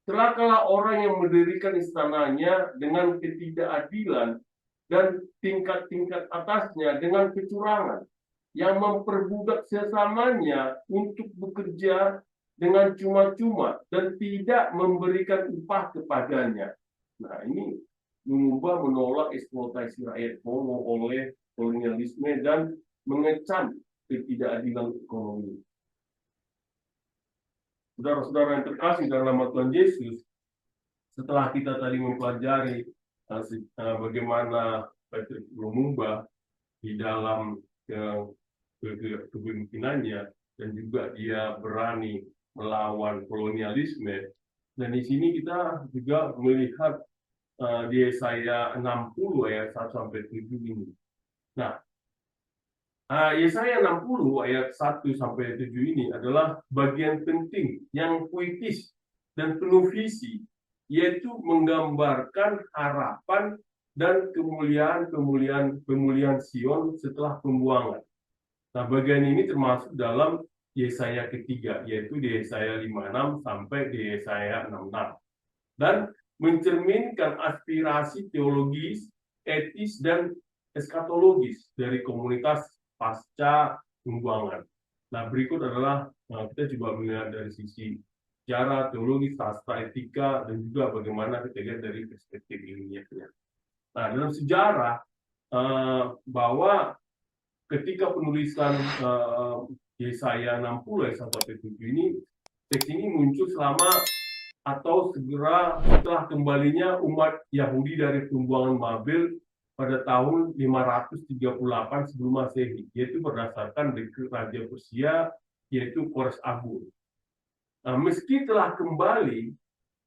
celakalah orang yang mendirikan istananya dengan ketidakadilan dan tingkat-tingkat atasnya dengan kecurangan, yang memperbudak sesamanya untuk bekerja dengan cuma-cuma dan tidak memberikan upah kepadanya. Nah, ini Lumumba menolak eksploitasi rakyat Kongo oleh kolonialisme dan mengecam ketidakadilan ekonomi. Saudara-saudara yang terkasih dalam nama Tuhan Yesus, setelah kita tadi mempelajari bagaimana Patrick Lumumba di dalam kepemimpinannya dan juga dia berani melawan kolonialisme, dan di sini kita juga melihat di Yesaya 60 ayat 1 sampai 7 ini. Nah, Yesaya 60 ayat 1 sampai 7 ini adalah bagian penting yang puitis dan penuh visi, yaitu menggambarkan harapan dan kemuliaan Sion setelah pembuangan. Nah, bagian ini termasuk dalam Yesaya ketiga, yaitu di Yesaya 56 sampai di Yesaya 66. Dan mencerminkan aspirasi teologis, etis, dan eskatologis dari komunitas pasca pembuangan. Nah, berikut adalah kita coba melihat dari sisi sejarah, teologis, sastra, etika, dan juga bagaimana kita lihat dari perspektif ilmiahnya. Nah, dalam sejarah bahwa ketika penulisan Yesaya 60 ayat 1-7 ini, teks ini muncul selama atau segera setelah kembalinya umat Yahudi dari pembuangan Babel pada tahun 538 sebelum Masehi, yaitu berdasarkan dekret Raja Persia, yaitu Kores Agur. Nah, meski telah kembali,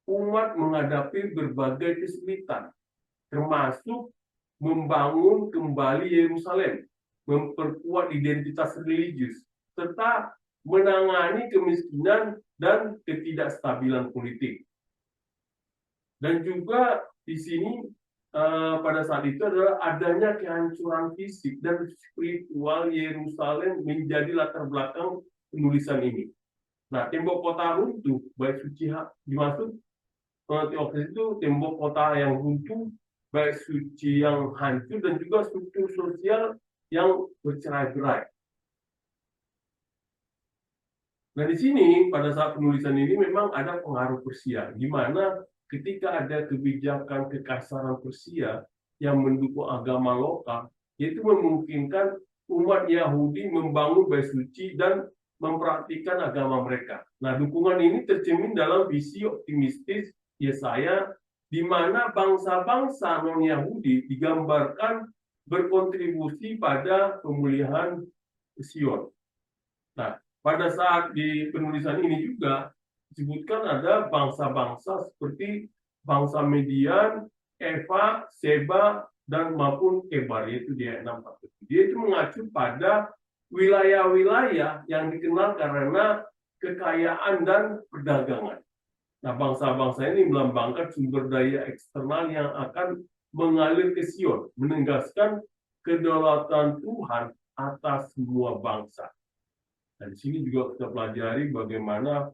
umat menghadapi berbagai kesulitan, termasuk membangun kembali Yerusalem, memperkuat identitas religius, serta menangani kemiskinan dan ketidakstabilan politik. Dan juga di sini pada saat itu adalah adanya kehancuran fisik dan spiritual Yerusalem menjadi latar belakang penulisan ini. Nah, tembok kota runtuh, bait suci dimaksud Teokris itu tembok kota yang runtuh, bait suci yang hancur, dan juga struktur sosial yang bercerai-berai. Nah, di sini pada saat penulisan ini memang ada pengaruh Persia, di mana ketika ada kebijakan kekasaran Persia yang mendukung agama lokal, yaitu memungkinkan umat Yahudi membangun bait suci dan mempraktikkan agama mereka. Nah, dukungan ini tercermin dalam visi optimistis Yesaya, di mana bangsa-bangsa non-Yahudi digambarkan berkontribusi pada pemulihan Sion. Nah, pada saat di penulisan ini juga disebutkan ada bangsa-bangsa seperti bangsa Median, Eva, Seba, dan maupun Kebar, yaitu di ayat 6. Dia itu mengacu pada wilayah-wilayah yang dikenal karena kekayaan dan perdagangan. Nah, bangsa-bangsa ini melambangkan sumber daya eksternal yang akan mengalir ke Sion, menegaskan kedaulatan Tuhan atas semua bangsa. Dan di sini juga kita pelajari bagaimana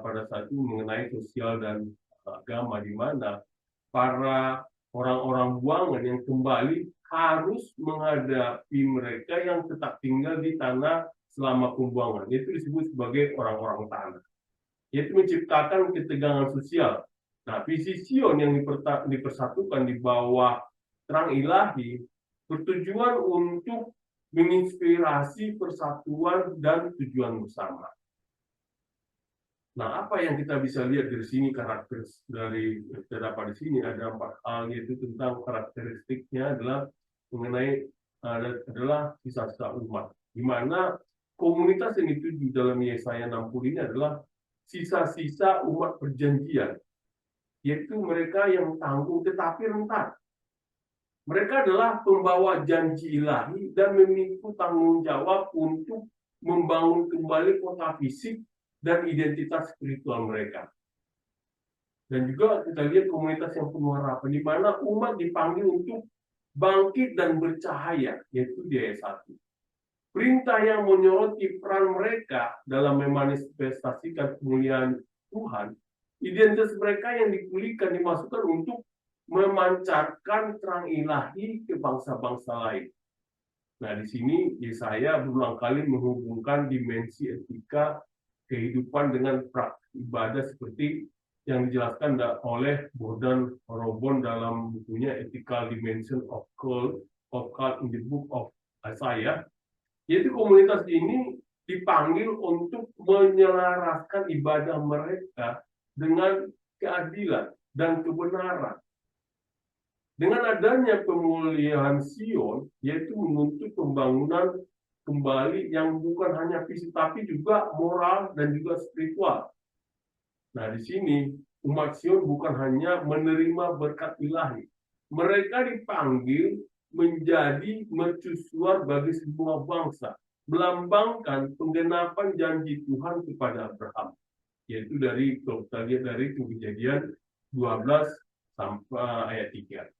pada saat itu mengenai sosial dan agama, di mana para orang-orang buangan yang kembali harus menghadapi mereka yang tetap tinggal di tanah selama pembuangan. Itu disebut sebagai orang-orang tanah. Yaitu menciptakan ketegangan sosial. Nah, visi Sion yang dipersatukan di bawah terang ilahi bertujuan untuk menginspirasi persatuan dan tujuan bersama. Nah, apa yang kita bisa lihat dari sini, karakter dari terdapat di sini ada 4 hal, yaitu tentang karakteristiknya adalah mengenai adalah sisa-sisa umat, di mana komunitas yang dituju dalam Yesaya 60 ini adalah sisa-sisa umat perjanjian, yaitu mereka yang tangguh tetapi rentan. Mereka adalah pembawa janji ilahi dan memikul tanggung jawab untuk membangun kembali kota fisik dan identitas spiritual mereka. Dan juga kita lihat komunitas yang penuh harapan, di mana umat dipanggil untuk bangkit dan bercahaya, yaitu di ayat 1. Perintah yang menyoroti peran mereka dalam memanifestasikan kemuliaan Tuhan, identitas mereka yang dipulihkan dimasukkan untuk memancarkan terang ilahi ke bangsa-bangsa lain. Nah, di sini Yesaya berulang kali menghubungkan dimensi etika kehidupan dengan praktik ibadah seperti yang dijelaskan oleh Gordon Robon dalam bukunya Ethical Dimension of Cult in the Book of Isaiah. Yaitu komunitas ini dipanggil untuk menyelaraskan ibadah mereka dengan keadilan dan kebenaran. Dengan adanya pemulihan Sion, yaitu menuntut pembangunan kembali yang bukan hanya fisik, tapi juga moral dan juga spiritual. Nah, di sini umat Sion bukan hanya menerima berkat ilahi. Mereka dipanggil menjadi mercusuar bagi semua bangsa, melambangkan penggenapan janji Tuhan kepada Abraham, yaitu dari Kejadian 12 sampai ayat 3.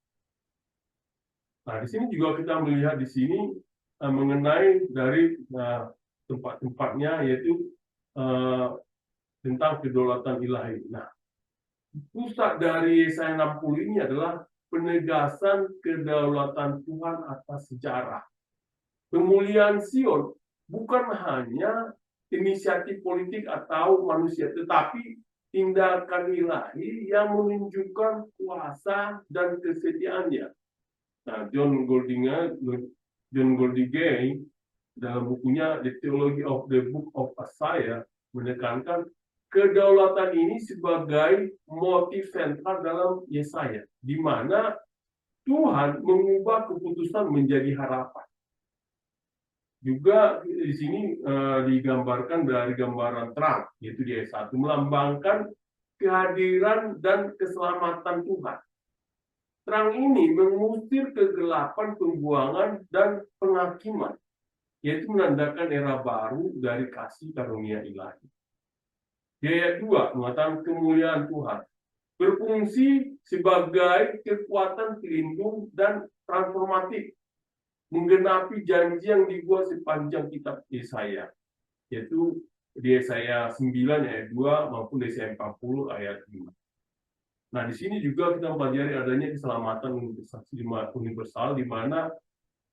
Nah, di sini juga kita melihat di sini mengenai dari tempat-tempatnya, yaitu tentang kedaulatan ilahi. Nah, pusat dari Yesaya 60 ini adalah penegasan kedaulatan Tuhan atas sejarah. Pemulihan Sion bukan hanya inisiatif politik atau manusia, tetapi tindakan ilahi yang menunjukkan kuasa dan kesetiaannya. Nah, John Goldingay dalam bukunya The Theology of the Book of Isaiah menekankan kedaulatan ini sebagai motif sentral dalam Yesaya, di mana Tuhan mengubah keputusan menjadi harapan. Juga di sini digambarkan dari gambaran terang, yaitu di ayat 1, melambangkan kehadiran dan keselamatan Tuhan. Terang ini mengusir kegelapan pembuangan dan penghakiman, yaitu menandakan era baru dari kasih karunia ilahi. Di ayat 2 mengatakan kemuliaan Tuhan. berfungsi sebagai kekuatan pelindung dan transformatif, menggenapi janji yang dibuat sepanjang kitab Yesaya, yaitu di Yesaya 9 ayat 2 maupun di Yesaya 40 ayat 5. Nah, di sini juga kita mempelajari adanya keselamatan universal di mana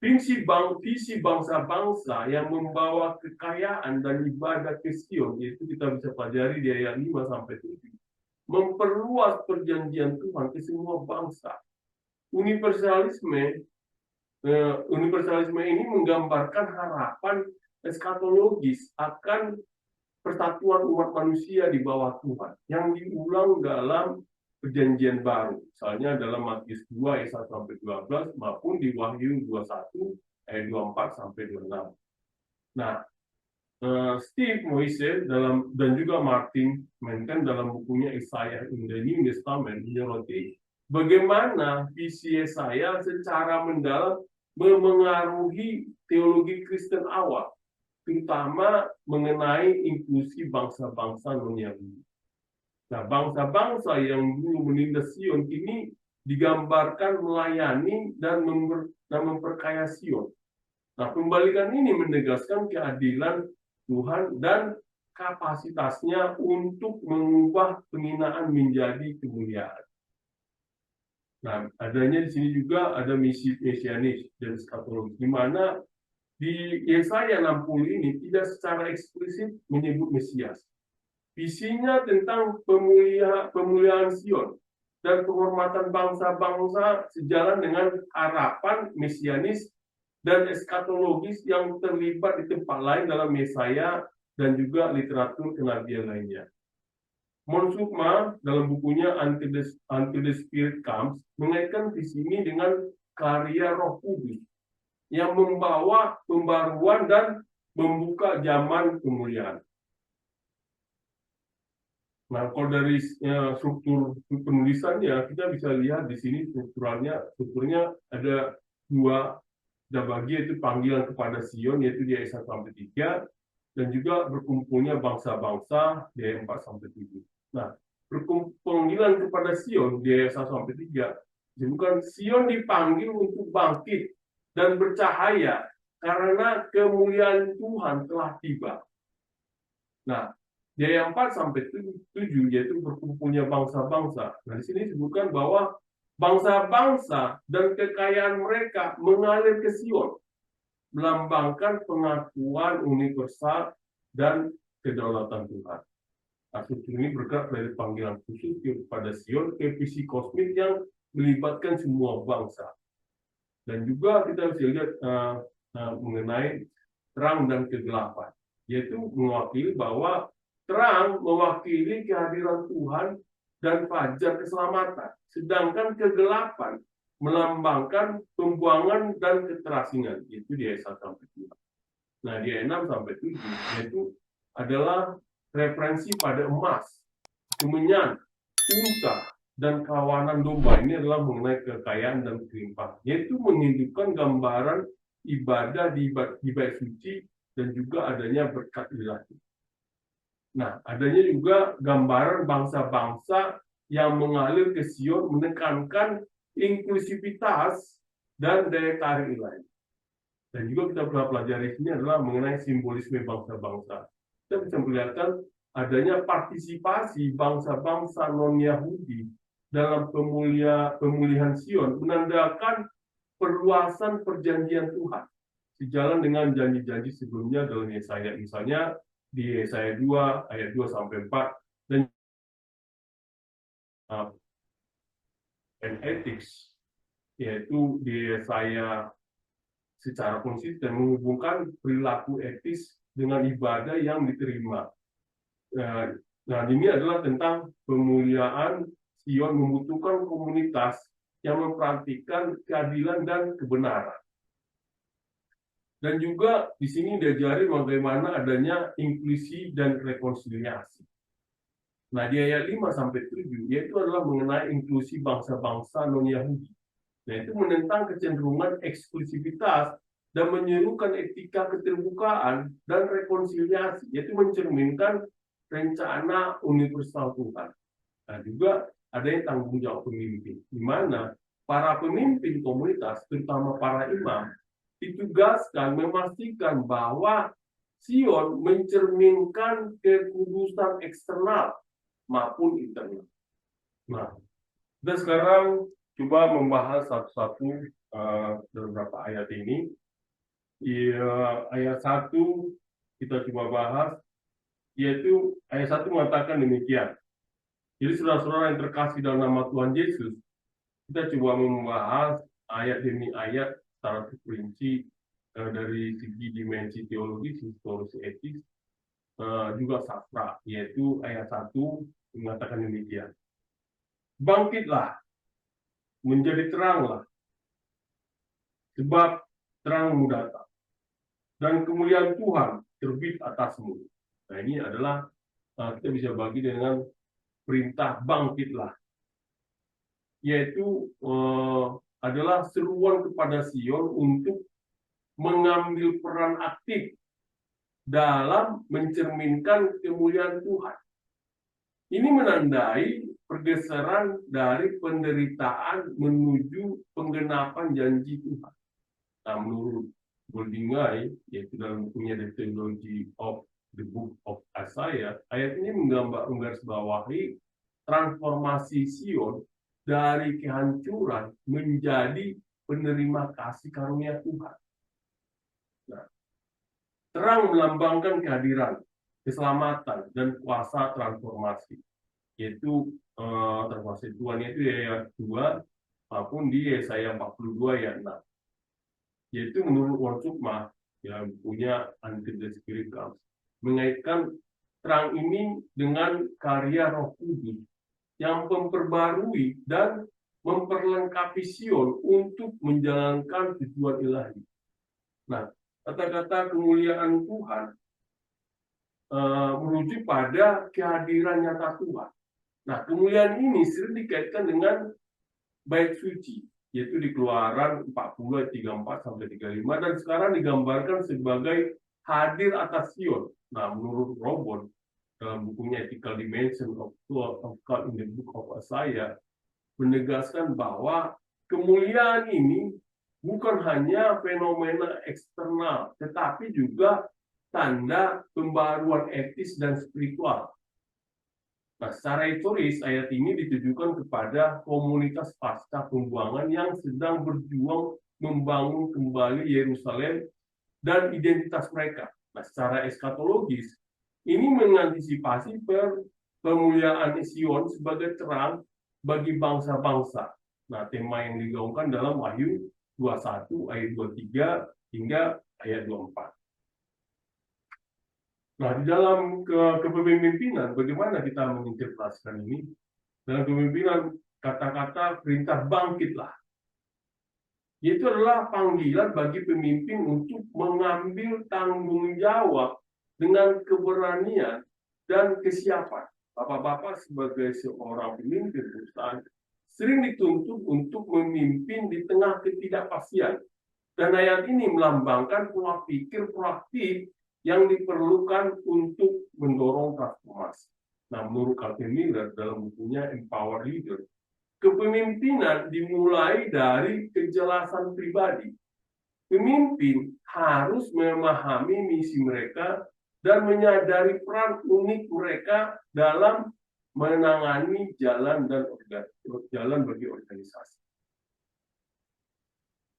visi bangsa-bangsa yang membawa kekayaan dan ibadah ke Sion, yaitu kita bisa pelajari di ayat 5 sampai 7, memperluas perjanjian Tuhan ke semua bangsa. Universalisme ini menggambarkan harapan eskatologis akan persatuan umat manusia di bawah Tuhan yang diulang dalam perjanjian baru, misalnya dalam Matius 2 ayat 1 sampai 12 maupun di Wahyu 21 ayat 24 sampai 26. Nah, Steve Moise dan juga Martin Menken dalam bukunya Isaiah in the New Testament menyoroti bagaimana visi Yesaya secara mendalam memengaruhi teologi Kristen awal, terutama mengenai inklusi bangsa-bangsa non-Yahudi. Nah, bangsa-bangsa yang dulu menindas Sion ini digambarkan melayani dan memperkaya Sion. Nah, pembalikan ini menegaskan keadilan Tuhan dan kapasitasnya untuk mengubah penghinaan menjadi kemuliaan. Nah, adanya di sini juga ada misi mesianis dan eskatologi, di mana di Yesaya 60 ini tidak secara eksplisit menyebut Mesias. Visinya tentang pemuliaan Sion dan penghormatan bangsa-bangsa sejalan dengan harapan mesianis dan eskatologis yang terlibat di tempat lain dalam Yesaya dan juga literatur kenabian lainnya. Monsukma dalam bukunya Until the Spirit Comes mengaitkan visi ini dengan karya Roh Kudus yang membawa pembaruan dan membuka zaman kemuliaan. Nah, kalau dari struktur penulisannya, kita bisa lihat di sini strukturnya ada dua bagi, yaitu panggilan kepada Sion, yaitu di ayat 1 sampai 3, dan juga berkumpulnya bangsa-bangsa di ayat 4 sampai 7. Nah, panggilan kepada Sion di ayat 1 sampai 3, disebutkan Sion dipanggil untuk bangkit dan bercahaya karena kemuliaan Tuhan telah tiba. Nah, di ayat 4 sampai 7 yaitu berkumpulnya bangsa-bangsa. Nah, di sini disebutkan bahwa bangsa-bangsa dan kekayaan mereka mengalir ke Sion, melambangkan pengakuan universal dan kedaulatan Tuhan. Kasus ini bergerak dari panggilan khusus kepada Sion ke visi kosmik yang melibatkan semua bangsa. Dan juga kita bisa lihat mengenai terang dan kegelapan, yaitu mewakili bahwa terang mewakili kehadiran Tuhan dan fajar keselamatan, sedangkan kegelapan melambangkan pembuangan dan keterasingan, itu di ayat 1 sampai 2. Nah, di ayat 6 sampai 7 yaitu adalah referensi pada emas, kemenyan, unta, dan kawanan domba. Ini adalah mengenai kekayaan dan kelimpahan, yaitu menunjukkan gambaran ibadah di bait suci dan juga adanya berkat ilahi. Nah, adanya juga gambaran bangsa-bangsa yang mengalir ke Sion menekankan inklusivitas dan daya tarik ilahi. Dan juga kita pernah pelajari ini adalah mengenai simbolisme bangsa-bangsa. Kita bisa melihatkan adanya partisipasi bangsa-bangsa non-Yahudi dalam pemulihan Sion menandakan perluasan perjanjian Tuhan sejalan dengan janji-janji sebelumnya dalam Yesaya, misalnya di Yesaya 2 ayat 2 sampai 4 dan ethics, yaitu di Yesaya secara konsisten menghubungkan perilaku etis dengan ibadah yang diterima. Nah, ini adalah tentang pemuliaan Sion membutuhkan komunitas yang memperhatikan keadilan dan kebenaran. Dan juga di sini diajari bagaimana adanya inklusi dan rekonsiliasi. Nah, di ayat 5 sampai 7 yaitu adalah mengenai inklusi bangsa-bangsa non-Yahudi. Nah, itu menentang kecenderungan eksklusivitas dan menyerukan etika keterbukaan dan rekonsiliasi, yaitu mencerminkan rencana universal Tuhan. Nah, juga adanya tanggung jawab pemimpin, di mana para pemimpin komunitas, terutama para imam, ditugaskan memastikan bahwa Sion mencerminkan kekudusan eksternal maupun internal. Nah, kita sekarang coba membahas satu-satu beberapa ayat ini. Di ayat 1 kita coba bahas, yaitu ayat 1 mengatakan demikian. Jadi saudara-saudara yang terkasih dalam nama Tuhan Yesus, kita coba membahas ayat demi ayat secara terperinci dari segi dimensi teologis, historis, etis, juga sastra, yaitu ayat 1 mengatakan demikian. Bangkitlah, menjadi teranglah, sebab terangmu datang, dan kemuliaan Tuhan terbit atasmu. Nah, ini adalah kita bisa bagi dengan perintah bangkitlah, yaitu adalah seruan kepada Sion untuk mengambil peran aktif dalam mencerminkan kemuliaan Tuhan. Ini menandai pergeseran dari penderitaan menuju penggenapan janji Tuhan. Nah, menurut Goldingay, yaitu dalam bukunya The Theology of the Book of Isaiah, ayat ini menggarisbawahi transformasi Sion dari kehancuran menjadi penerima kasih karunia Tuhan. Nah, terang melambangkan kehadiran, keselamatan, dan kuasa transformasi, yaitu transformasi Tuhan, yaitu ayat 2 maupun di Yesaya 42 ayat 6. Yaitu menurut Warsukma yang punya Until the Spirit Comes, mengaitkan terang ini dengan karya Roh Kudus yang memperbarui dan memperlengkapi Sion untuk menjalankan tujuan ilahi. Nah, kata-kata kemuliaan Tuhan merujuk pada kehadiran nyata Tuhan. Nah, kemuliaan ini sering dikaitkan dengan bait suci, yaitu di Keluaran 40 ayat 34 sampai 35, dan sekarang digambarkan sebagai hadir atas Sion. Nah, menurut Robert dalam bukunya Ethical Dimension of God in the Book of Isaiah, menegaskan bahwa kemuliaan ini bukan hanya fenomena eksternal, tetapi juga tanda pembaruan etis dan spiritual. Nah, secara historis, ayat ini ditujukan kepada komunitas pasca pembuangan yang sedang berjuang membangun kembali Yerusalem dan identitas mereka. Nah, secara eskatologis, ini mengantisipasi pemuliaan Sion sebagai terang bagi bangsa-bangsa. Nah, tema yang digaungkan dalam Wahyu 21 ayat 23 hingga ayat 24. Nah, di dalam kepemimpinan, bagaimana kita menginterpretasikan ini? Dalam kepemimpinan, kata-kata perintah bangkitlah, itu adalah panggilan bagi pemimpin untuk mengambil tanggung jawab dengan keberanian dan kesiapan. Bapak-bapak sebagai seorang pemimpin perusahaan sering dituntut untuk memimpin di tengah ketidakpastian. Dan ayat ini melambangkan pola pikir proaktif yang diperlukan untuk mendorong transformasi. Nah, menurut Calvin Miller dalam bukunya Empower Leader, kepemimpinan dimulai dari kejelasan pribadi. Pemimpin harus memahami misi mereka dan menyadari peran unik mereka dalam menangani jalan bagi organisasi.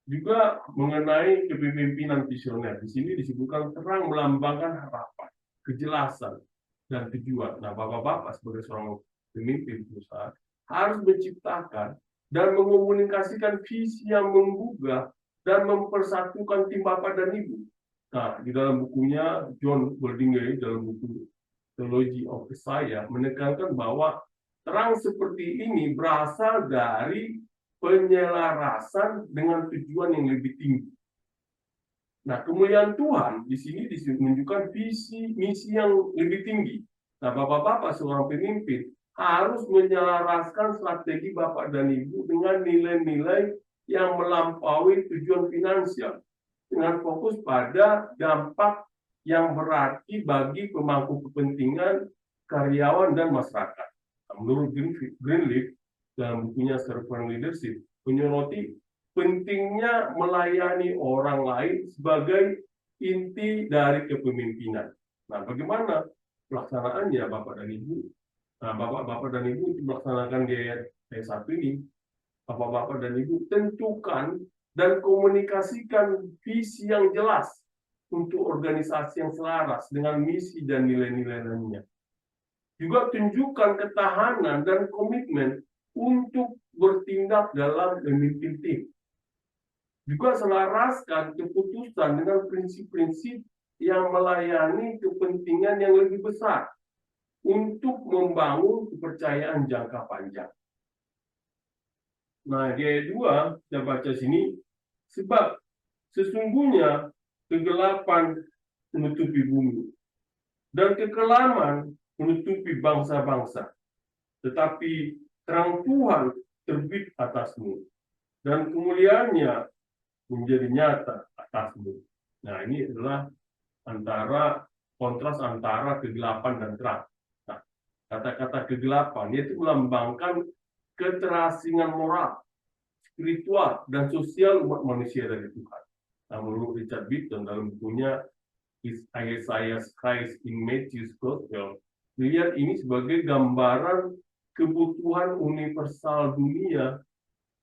Juga mengenai kepemimpinan visioner, di sini disebutkan terang melambangkan harapan, kejelasan, dan tujuan. Nah, bapak-bapak sebagai seorang pemimpin perusahaan harus menciptakan dan mengomunikasikan visi yang menggugah dan mempersatukan tim bapak dan ibu. Nah, di dalam bukunya John Goldingay dalam buku Theology of Isaiah menekankan bahwa terang seperti ini berasal dari penyelarasan dengan tujuan yang lebih tinggi. Nah, kemuliaan Tuhan di sini menunjukkan visi misi yang lebih tinggi. Nah, bapak-bapak seorang pemimpin harus menyelaraskan strategi bapak dan ibu dengan nilai-nilai yang melampaui tujuan finansial, dengan fokus pada dampak yang berarti bagi pemangku kepentingan karyawan dan masyarakat. Nah, menurut Greenleaf, dalam bukunya Servant Leadership menyoroti pentingnya melayani orang lain sebagai inti dari kepemimpinan. Nah, bagaimana pelaksanaannya Bapak dan Ibu? Nah, Bapak dan Ibu untuk melaksanakan di ayat 1 ini, Bapak-bapak dan Ibu tentukan dan komunikasikan visi yang jelas untuk organisasi yang selaras dengan misi dan nilai-nilai lainnya. Juga tunjukkan ketahanan dan komitmen untuk bertindak dalam memimpin tim. Juga selaraskan keputusan dengan prinsip-prinsip yang melayani kepentingan yang lebih besar untuk membangun kepercayaan jangka panjang. Nah, di ayat 2, kita baca sini, sebab sesungguhnya kegelapan menutupi bumi, dan kekelaman menutupi bangsa-bangsa. Tetapi terang Tuhan terbit atasmu, dan kemuliaannya menjadi nyata atasmu. Nah, ini adalah kontras antara kegelapan dan terang. Nah, kata-kata kegelapan itu melambangkan keterasingan moral, spiritual, dan sosial umat manusia dari Tuhan. Nah, menurut Richard Beaton dalam bukunya Isaiah's Christ in Matthew's Gospel, melihat ini sebagai gambaran kebutuhan universal dunia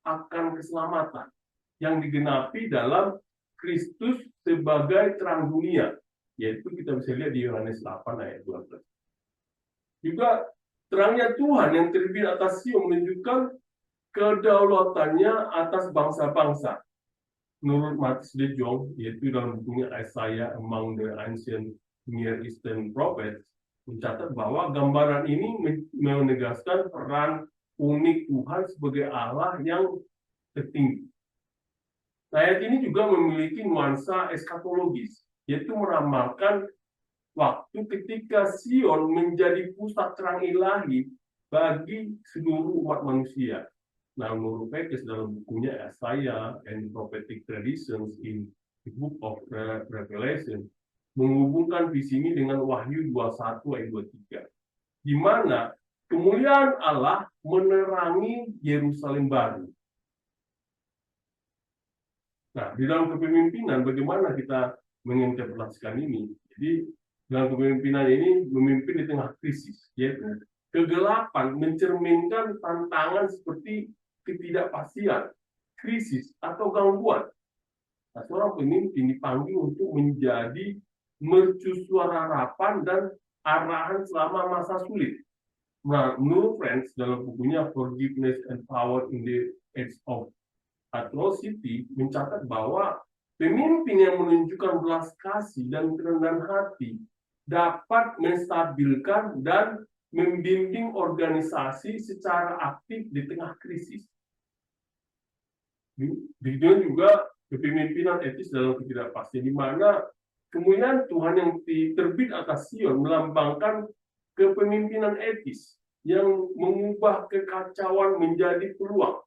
akan keselamatan yang digenapi dalam Kristus sebagai terang dunia, yaitu kita bisa lihat di Yohanes 8 ayat 12. Juga terangnya Tuhan yang terbit atas Sion menunjukkan kedaulatannya atas bangsa-bangsa. Menurut Matthias de Jong, yaitu dalam bukunya Isaiah Among the Ancient Near Eastern Prophets, mencatat bahwa gambaran ini menegaskan peran unik Tuhan sebagai Allah yang tertinggi. Ayat ini juga memiliki nuansa eskatologis, yaitu meramalkan waktu ketika Sion menjadi pusat terang ilahi bagi seluruh umat manusia. Nah, menurut Petrus dalam bukunya Isaiah and Prophetic Traditions in the Book of Revelation, menghubungkan visi ini dengan Wahyu 21 ayat 23, di mana kemuliaan Allah menerangi Yerusalem baru. Nah, di dalam kepemimpinan bagaimana kita menginterpretasikan ini? Jadi, dalam kepemimpinan ini memimpin di tengah krisis, yaitu kegelapan mencerminkan tantangan seperti ketidakpastian, krisis, atau gangguan. Nah, seorang pemimpin dipanggil untuk menjadi mercusuar harapan dan arahan selama masa sulit. Nah, menurut Friends dalam bukunya Forgiveness and Power in the Age of Atrocity mencatat bahwa pemimpin yang menunjukkan belas kasih dan kerendahan hati dapat menstabilkan dan membimbing organisasi secara aktif di tengah krisis. Begitu juga kepemimpinan etis dalam ketidakpastian, di mana kemuliaan Tuhan yang terbit atas Sion melambangkan kepemimpinan etis yang mengubah kekacauan menjadi peluang.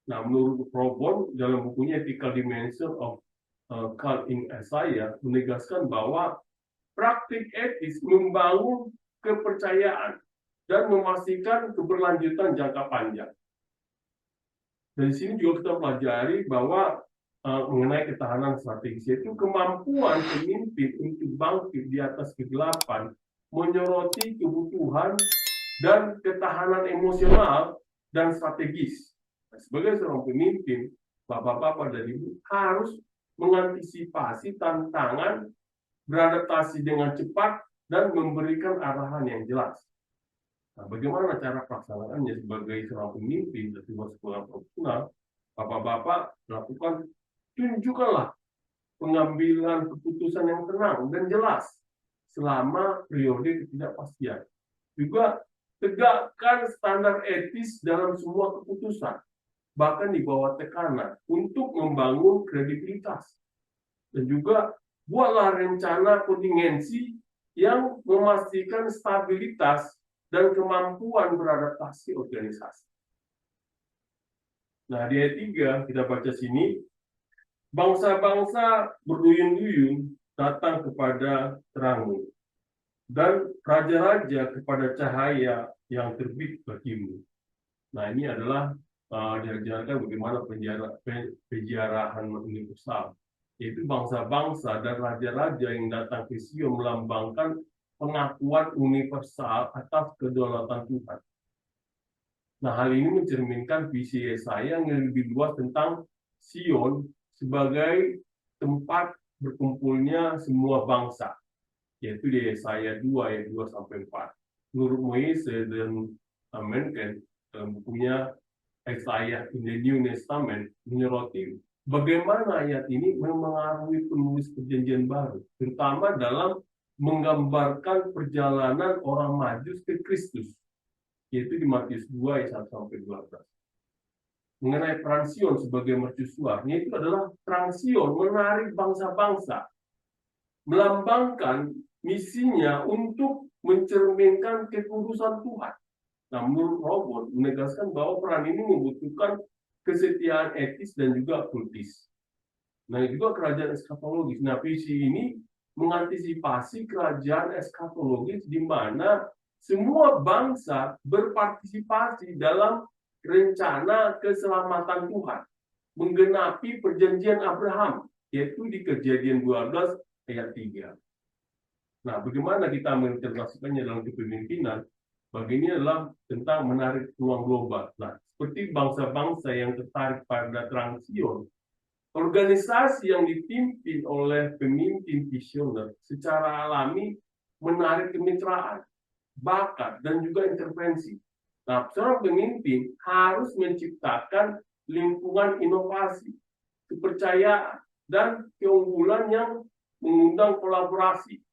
Nah, menurut Probon dalam bukunya Ethical Dimension of Cult in Isaiah menegaskan bahwa praktik etis membangun kepercayaan dan memastikan keberlanjutan jangka panjang. Dari sini juga kita pelajari bahwa mengenai ketahanan strategis, yaitu kemampuan pemimpin untuk bangkit di atas kegelapan, menyoroti kebutuhan dan ketahanan emosional dan strategis. Nah, sebagai seorang pemimpin, bapak-bapak dan ibu harus mengantisipasi tantangan, beradaptasi dengan cepat, dan memberikan arahan yang jelas. Nah, bagaimana cara pelaksanaannya sebagai seorang pemimpin di sebuah sekolah profesional? Bapak-bapak lakukan, tunjukkanlah pengambilan keputusan yang tenang dan jelas selama periode ketidakpastian. Juga tegakkan standar etis dalam semua keputusan, bahkan di bawah tekanan, untuk membangun kredibilitas. Dan juga buatlah rencana kontingensi yang memastikan stabilitas dan kemampuan beradaptasi organisasi. Nah, di ayat 3 kita baca sini, bangsa-bangsa berduyun-duyun datang kepada terangmu, dan raja-raja kepada cahaya yang terbit bagimu. Nah, ini adalah diajarkan bagaimana penjarahan universal, yaitu bangsa-bangsa dan raja-raja yang datang ke Sion melambangkan pengakuan universal atas kedaulatan Tuhan. Nah, hal ini mencerminkan visi Yesaya yang lebih luas tentang Sion sebagai tempat berkumpulnya semua bangsa, yaitu di Yesaya 2 ayat 2 sampai 4. Menurut Moise dan Mencken dalam bukunya Isaiah in the New Testament menyoroti bagaimana ayat ini memengaruhi penulis Perjanjian Baru, terutama dalam menggambarkan perjalanan orang Majus ke Kristus, yaitu di Matius 2 ayat 1 sampai 12. Mengenai peran Sion sebagai mercusuar, itu adalah peran Sion menarik bangsa-bangsa, melambangkan misinya untuk mencerminkan kekudusan Tuhan. Nah, menurut Robert menegaskan bahwa peran ini membutuhkan kesetiaan etis dan juga kultis. Nah, juga kerajaan eskatologis. Nah, visi ini mengantisipasi kerajaan eskatologis di mana semua bangsa berpartisipasi dalam rencana keselamatan Tuhan, menggenapi perjanjian Abraham, yaitu di Kejadian 12 ayat 3. Nah, bagaimana kita mengintegrasikannya dalam kepemimpinan? Bagian ini adalah tentang menarik peluang global. Nah, seperti bangsa-bangsa yang tertarik pada terang Sion, organisasi yang dipimpin oleh pemimpin visioner secara alami menarik kemitraan, bakat, dan juga intervensi. Nah, seorang pemimpin harus menciptakan lingkungan inovasi, kepercayaan, dan keunggulan yang mengundang kolaborasi.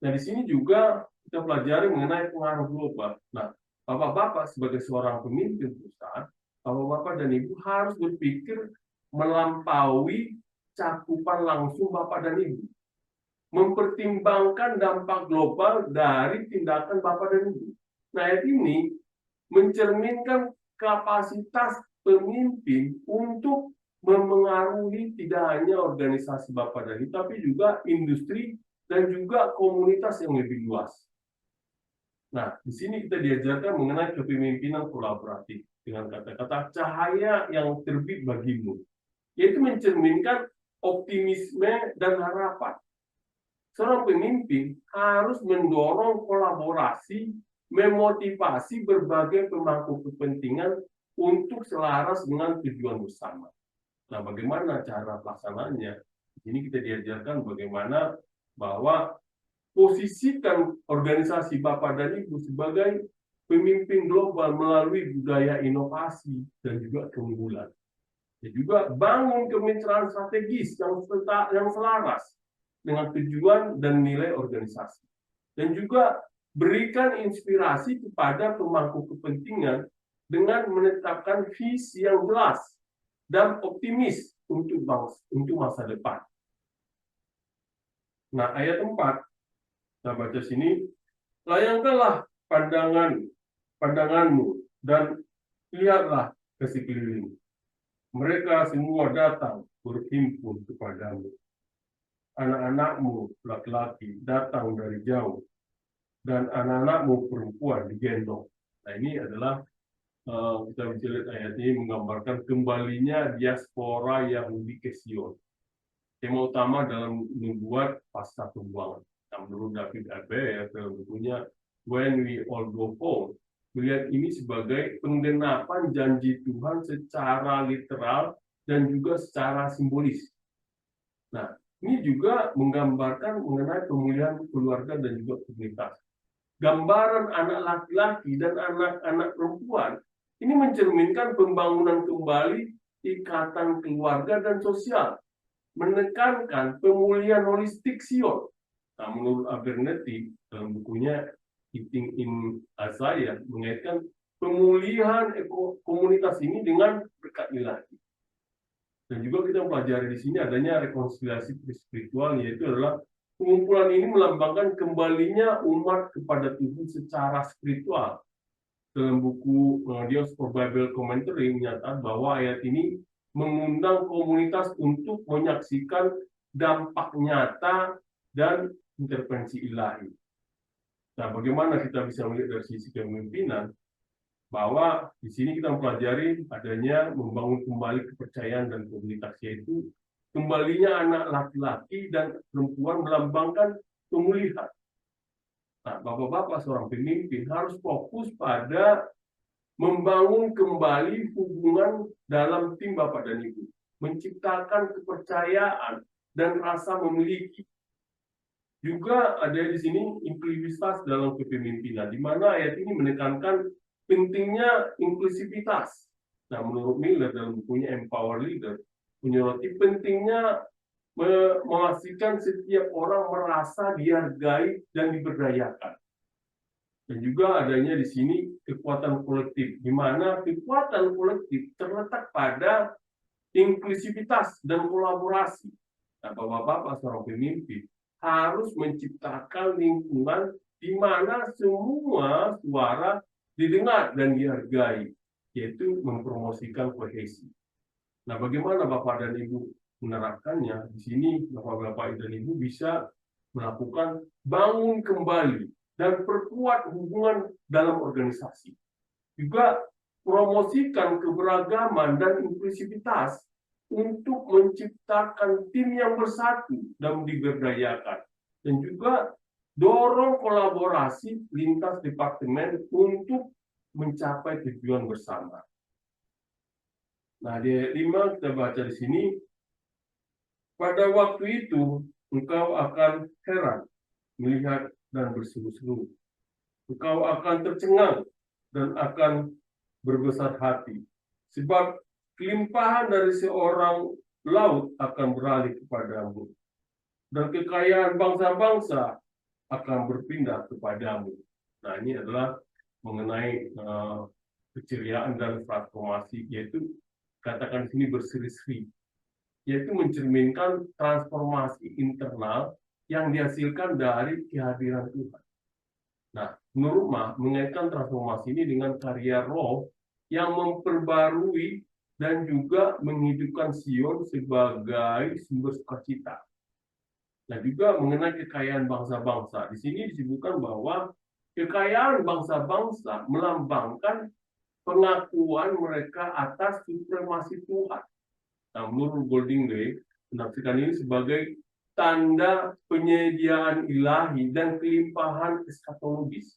Nah, di sini juga kita pelajari mengenai pengaruh global. Nah, Bapak-bapak sebagai seorang pemimpin perusahaan, Bapak-bapak dan Ibu harus berpikir melampaui cakupan langsung Bapak dan Ibu. Mempertimbangkan dampak global dari tindakan Bapak dan Ibu. Nah, ayat ini mencerminkan kapasitas pemimpin untuk memengaruhi tidak hanya organisasi Bapak dan Ibu, tapi juga industri dan juga komunitas yang lebih luas. Nah, di sini kita diajarkan mengenai kepemimpinan kolaboratif dengan kata-kata cahaya yang terbit bagimu, yaitu mencerminkan optimisme dan harapan. Seorang pemimpin harus mendorong kolaborasi, memotivasi berbagai pemangku kepentingan untuk selaras dengan tujuan bersama. Nah, bagaimana cara pelaksananya? Di sini kita diajarkan bagaimana bahwa posisikan organisasi Bapak dan Ibu sebagai pemimpin global melalui budaya inovasi dan juga keunggulan. Dan juga bangun kemitraan strategis yang selaras dengan tujuan dan nilai organisasi. Dan juga berikan inspirasi kepada pemangku kepentingan dengan menetapkan visi yang jelas dan optimis untuk masa depan. Nah, ayat 4, kita baca sini, layangkanlah pandanganmu dan lihatlah ke sekeliling. Mereka semua datang berhimpun kepadamu. Anak-anakmu laki-laki datang dari jauh, dan anak-anakmu perempuan digendong. Nah, ini adalah kita bisa lihat ayat ini menggambarkan kembalinya diaspora Yahudi ke Sion. Tema utama dalam membuat pasca pembuangan. Nah, menurut David Abe, dalam bukunya When We All Go Home, melihat ini sebagai penggenapan janji Tuhan secara literal dan juga secara simbolis. Nah, ini juga menggambarkan mengenai pemulihan keluarga dan juga komunitas. Gambaran anak laki-laki dan anak-anak perempuan ini mencerminkan pembangunan kembali ikatan keluarga dan sosial, menekankan pemulihan holistik Sion. Nah, menurut Abernethy dalam bukunya Eating in Isaiah mengaitkan pemulihan komunitas ini dengan berkat ilahi. Dan juga kita pelajari di sini adanya rekonsiliasi spiritual, yaitu adalah pengumpulan ini melambangkan kembalinya umat kepada Tuhan secara spiritual. Dalam buku Dioscor Bible Commentary menyatakan bahwa ayat ini mengundang komunitas untuk menyaksikan dampak nyata dan intervensi ilahi. Nah, bagaimana kita bisa melihat dari sisi kepemimpinan? bahwa di sini kita mempelajari adanya membangun kembali kepercayaan dan komunitas, yaitu kembalinya anak laki-laki dan perempuan melambangkan pemulihan. Nah, bapak-bapak seorang pemimpin harus fokus pada membangun kembali hubungan dalam tim bapak dan ibu, menciptakan kepercayaan dan rasa memiliki. Juga ada di sini inklusivitas dalam kepemimpinan, di mana ayat ini menekankan pentingnya inklusivitas. Nah, menurut Miller dalam bukunya Empower Leader, menyoroti pentingnya memastikan setiap orang merasa dihargai dan diberdayakan. Dan juga adanya di sini kekuatan kolektif, di mana kekuatan kolektif terletak pada inklusivitas dan kolaborasi. Nah, bapak-bapak seorang pemimpin harus menciptakan lingkungan di mana semua suara didengar dan dihargai, yaitu mempromosikan kohesi. Nah, bagaimana Bapak dan Ibu menerapkannya? Di sini Bapak-bapak dan Ibu bisa melakukan bangun kembali dan perkuat hubungan dalam organisasi. Juga promosikan keberagaman dan inklusivitas untuk menciptakan tim yang bersatu dan diberdayakan. Dan juga dorong kolaborasi lintas departemen untuk mencapai tujuan bersama. Nah, di ayat 5 kita baca di sini, pada waktu itu engkau akan heran melihat dan berseru-seru. Engkau akan tercengang dan akan berbesar hati. Sebab kelimpahan dari seorang laut akan beralih kepadamu. Dan kekayaan bangsa-bangsa akan berpindah kepadamu. Nah, ini adalah mengenai keceriaan dan transformasi, yaitu katakan di sini berseri-seri, yaitu mencerminkan transformasi internal yang dihasilkan dari kehadiran Tuhan. Nah, menurut Mah, mengaitkan transformasi ini dengan karya roh yang memperbarui dan juga menghidupkan Sion sebagai sumber sukacita. Nah, juga mengenai kekayaan bangsa-bangsa. Di sini disebutkan bahwa kekayaan bangsa-bangsa melambangkan pengakuan mereka atas supremasi Tuhan. Nah, menurut Goldingay, menafsirkan ini sebagai tanda penyediaan ilahi dan kelimpahan eskatologis.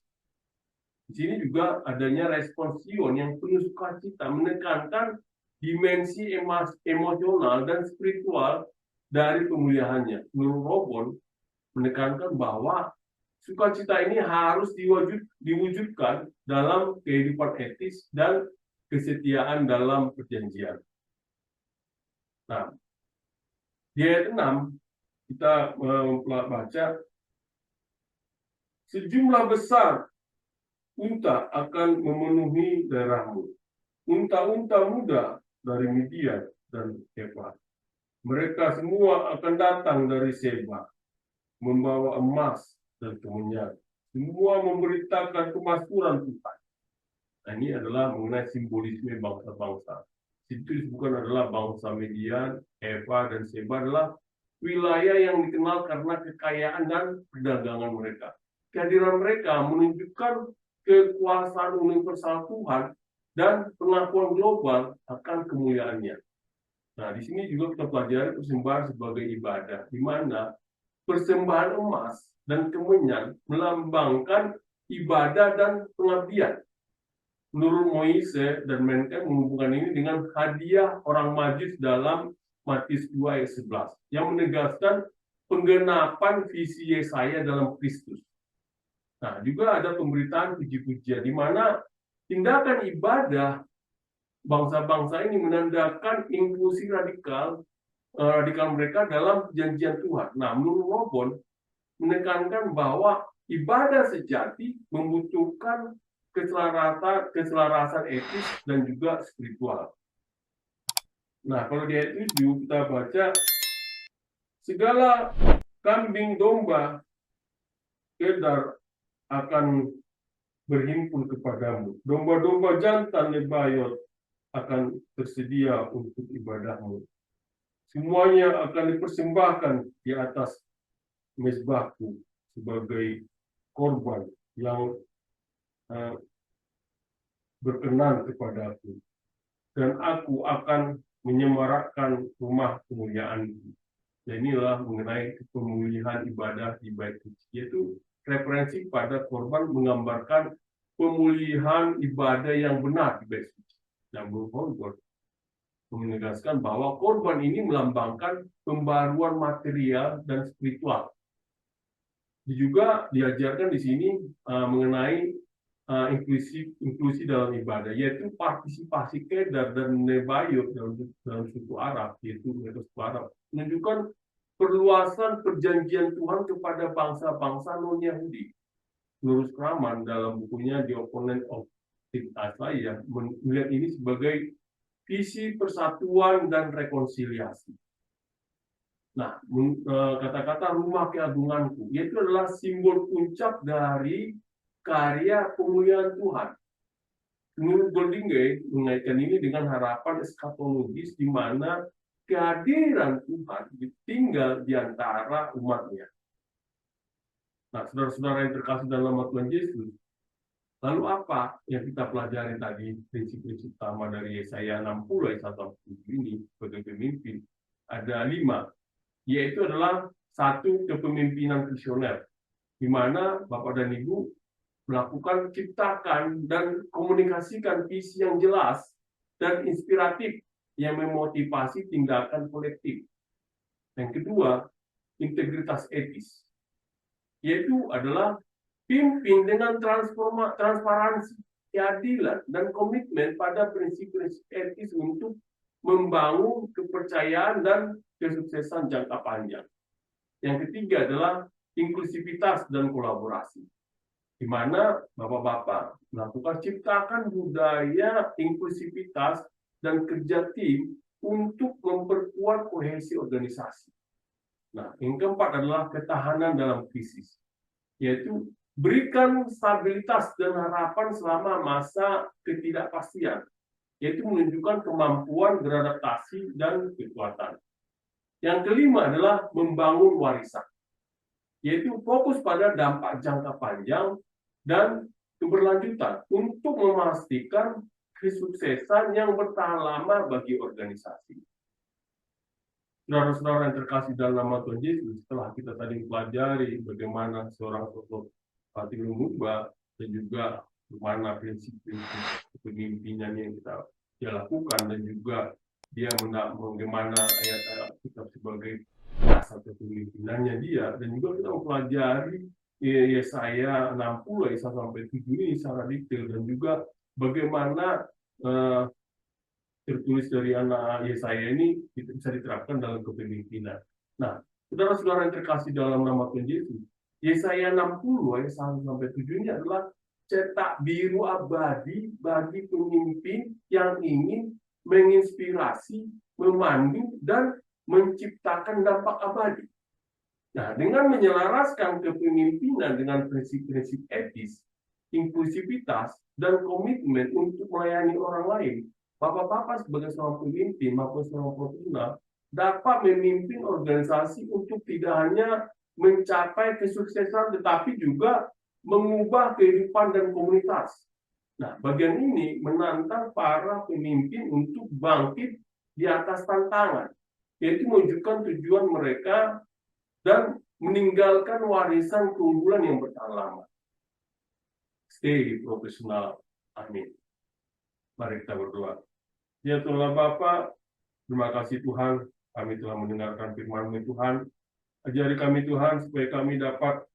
Di sini juga adanya respon Sion yang penuh sukacita, menekankan dimensi emosional dan spiritual dari pemulihannya. Menurut Robon, menekankan bahwa sukacita ini harus diwujudkan dalam kehidupan etis dan kesetiaan dalam perjanjian. Nah, di ayat 6 kita membaca, sejumlah besar unta akan memenuhi daerahmu, unta-unta muda dari Midian dan Efa. Mereka semua akan datang dari Seba, membawa emas dan kemenyan. Semua memberitakan kemakmuran Tuhan. Nah, ini adalah mengenai simbolisme bangsa-bangsa. Itu disebutkan adalah bangsa Midian, Efa, dan Seba adalah wilayah yang dikenal karena kekayaan dan perdagangan mereka. Kehadiran mereka menunjukkan kekuasaan universal Tuhan dan pengakuan global akan kemuliaannya. Nah, di sini juga kita pelajari persembahan sebagai ibadah, di mana persembahan emas dan kemenyan melambangkan ibadah dan pengabdian. Menurut Moise dan Menke menghubungkan ini dengan hadiah orang Majus dalam Matius 2 ayat 11 yang menegaskan penggenapan visi Yesaya dalam Kristus. Nah, juga ada pemberitaan puji-pujian di mana tindakan ibadah bangsa-bangsa ini menandakan inklusi radikal mereka dalam perjanjian Tuhan. Nah, menurut Robon menekankan bahwa ibadah sejati membutuhkan keselarasan etis dan juga spiritual. Nah, kalau di ayat 7 kita baca, segala kambing domba kedar akan berhimpun kepadamu. Domba-domba jantan Nebayot akan tersedia untuk ibadahmu. Semuanya akan dipersembahkan di atas mezbahku sebagai korban yang berkenan kepadaku, dan aku akan menyemarakkan rumah kemuliaan. Dan inilah mengenai pemulihan ibadah di bait suci, yaitu referensi pada korban menggambarkan pemulihan ibadah yang benar di bait suci. Dan berkorban menegaskan bahwa korban ini melambangkan pembaruan material dan spiritual. Juga diajarkan di sini mengenai inklusi dalam ibadah, yaitu partisipasi kedar dan nebayot dalam suku Arab, yaitu suku Arab, menunjukkan perluasan perjanjian Tuhan kepada bangsa-bangsa non-Yahudi. Menurut Kraman dalam bukunya The Opponent of Isaiah melihat ini sebagai visi persatuan dan rekonsiliasi. Nah, kata-kata rumah keagunganku, yaitu adalah simbol puncak dari karya pemulihan Tuhan. Menurut Goldingay mengaitkan ini dengan harapan eskatologis di mana kehadiran Tuhan tinggal di antara umatnya. Nah, saudara-saudara yang terkasih dalam nama Tuhan Yesus, lalu apa yang kita pelajari tadi, prinsip-prinsip utama dari Yesaya 60 ayat 1-7 ini sebagai pemimpin? Ada 5, yaitu adalah 1, kepemimpinan visioner, di mana Bapak dan Ibu melakukan, ciptakan, dan komunikasikan visi yang jelas dan inspiratif yang memotivasi tindakan kolektif. Yang kedua, integritas etis, yaitu adalah pimpin dengan transparansi, keadilan, dan komitmen pada prinsip-prinsip etis untuk membangun kepercayaan dan kesuksesan jangka panjang. Yang ketiga adalah inklusivitas dan kolaborasi, di mana Bapak-Bapak melakukan ciptakan budaya inklusivitas dan kerja tim untuk memperkuat kohesi organisasi. Nah, yang keempat adalah ketahanan dalam krisis, yaitu berikan stabilitas dan harapan selama masa ketidakpastian, yaitu menunjukkan kemampuan beradaptasi dan kekuatan. Yang kelima adalah membangun warisan, yaitu fokus pada dampak jangka panjang dan keberlanjutan untuk memastikan kesuksesan yang bertahan lama bagi organisasi. Saudara-saudara yang terkasih dalam nama Tuhan Yesus, setelah kita tadi pelajari bagaimana seorang sosok Patih Lumumba dan juga bagaimana prinsip-prinsip kepemimpinan yang dia lakukan, dan juga dia bagaimana ayat-ayat kitab sebagai dasar kepemimpinannya dia, dan juga kita mempelajari Yesaya 60 ayat 1-7 ini secara detail, dan juga bagaimana tertulis dari anak Yesaya ini bisa diterapkan dalam kepemimpinan. Nah, saudara-saudara yang terkasih dalam nama Tuhan Yesus, Yesaya 60 ayat 1-7 ini adalah cetak biru abadi bagi pemimpin yang ingin menginspirasi, memandu, dan menciptakan dampak abadi. Nah, dengan menyelaraskan kepemimpinan dengan prinsip-prinsip etis, inklusivitas, dan komitmen untuk melayani orang lain, Bapak-bapak sebagai seorang pemimpin maupun seorang profesional dapat memimpin organisasi untuk tidak hanya mencapai kesuksesan, tetapi juga mengubah kehidupan dan komunitas. Nah, bagian ini menantang para pemimpin untuk bangkit di atas tantangan, yaitu menunjukkan tujuan mereka dan meninggalkan warisan keunggulan yang bertahan lama. Stay profesional. Amin. Mari kita berdoa. Ya Tuhan Bapa, terima kasih Tuhan, kami telah mendengarkan firman-Mu Tuhan. Ajari kami Tuhan, supaya kami dapat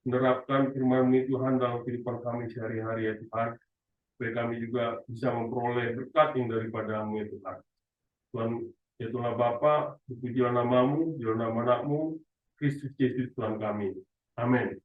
menerapkan firman-Mu Tuhan dalam kehidupan kami sehari-hari ya Tuhan. Supaya kami juga bisa memperoleh berkat yang daripada-Mu ya Tuhan. Tuhan, ya Tuhan Bapa, dipujilah nama-Mu, di dalam nama anak-Mu, Kristus Yesus Tuhan kami. Amin.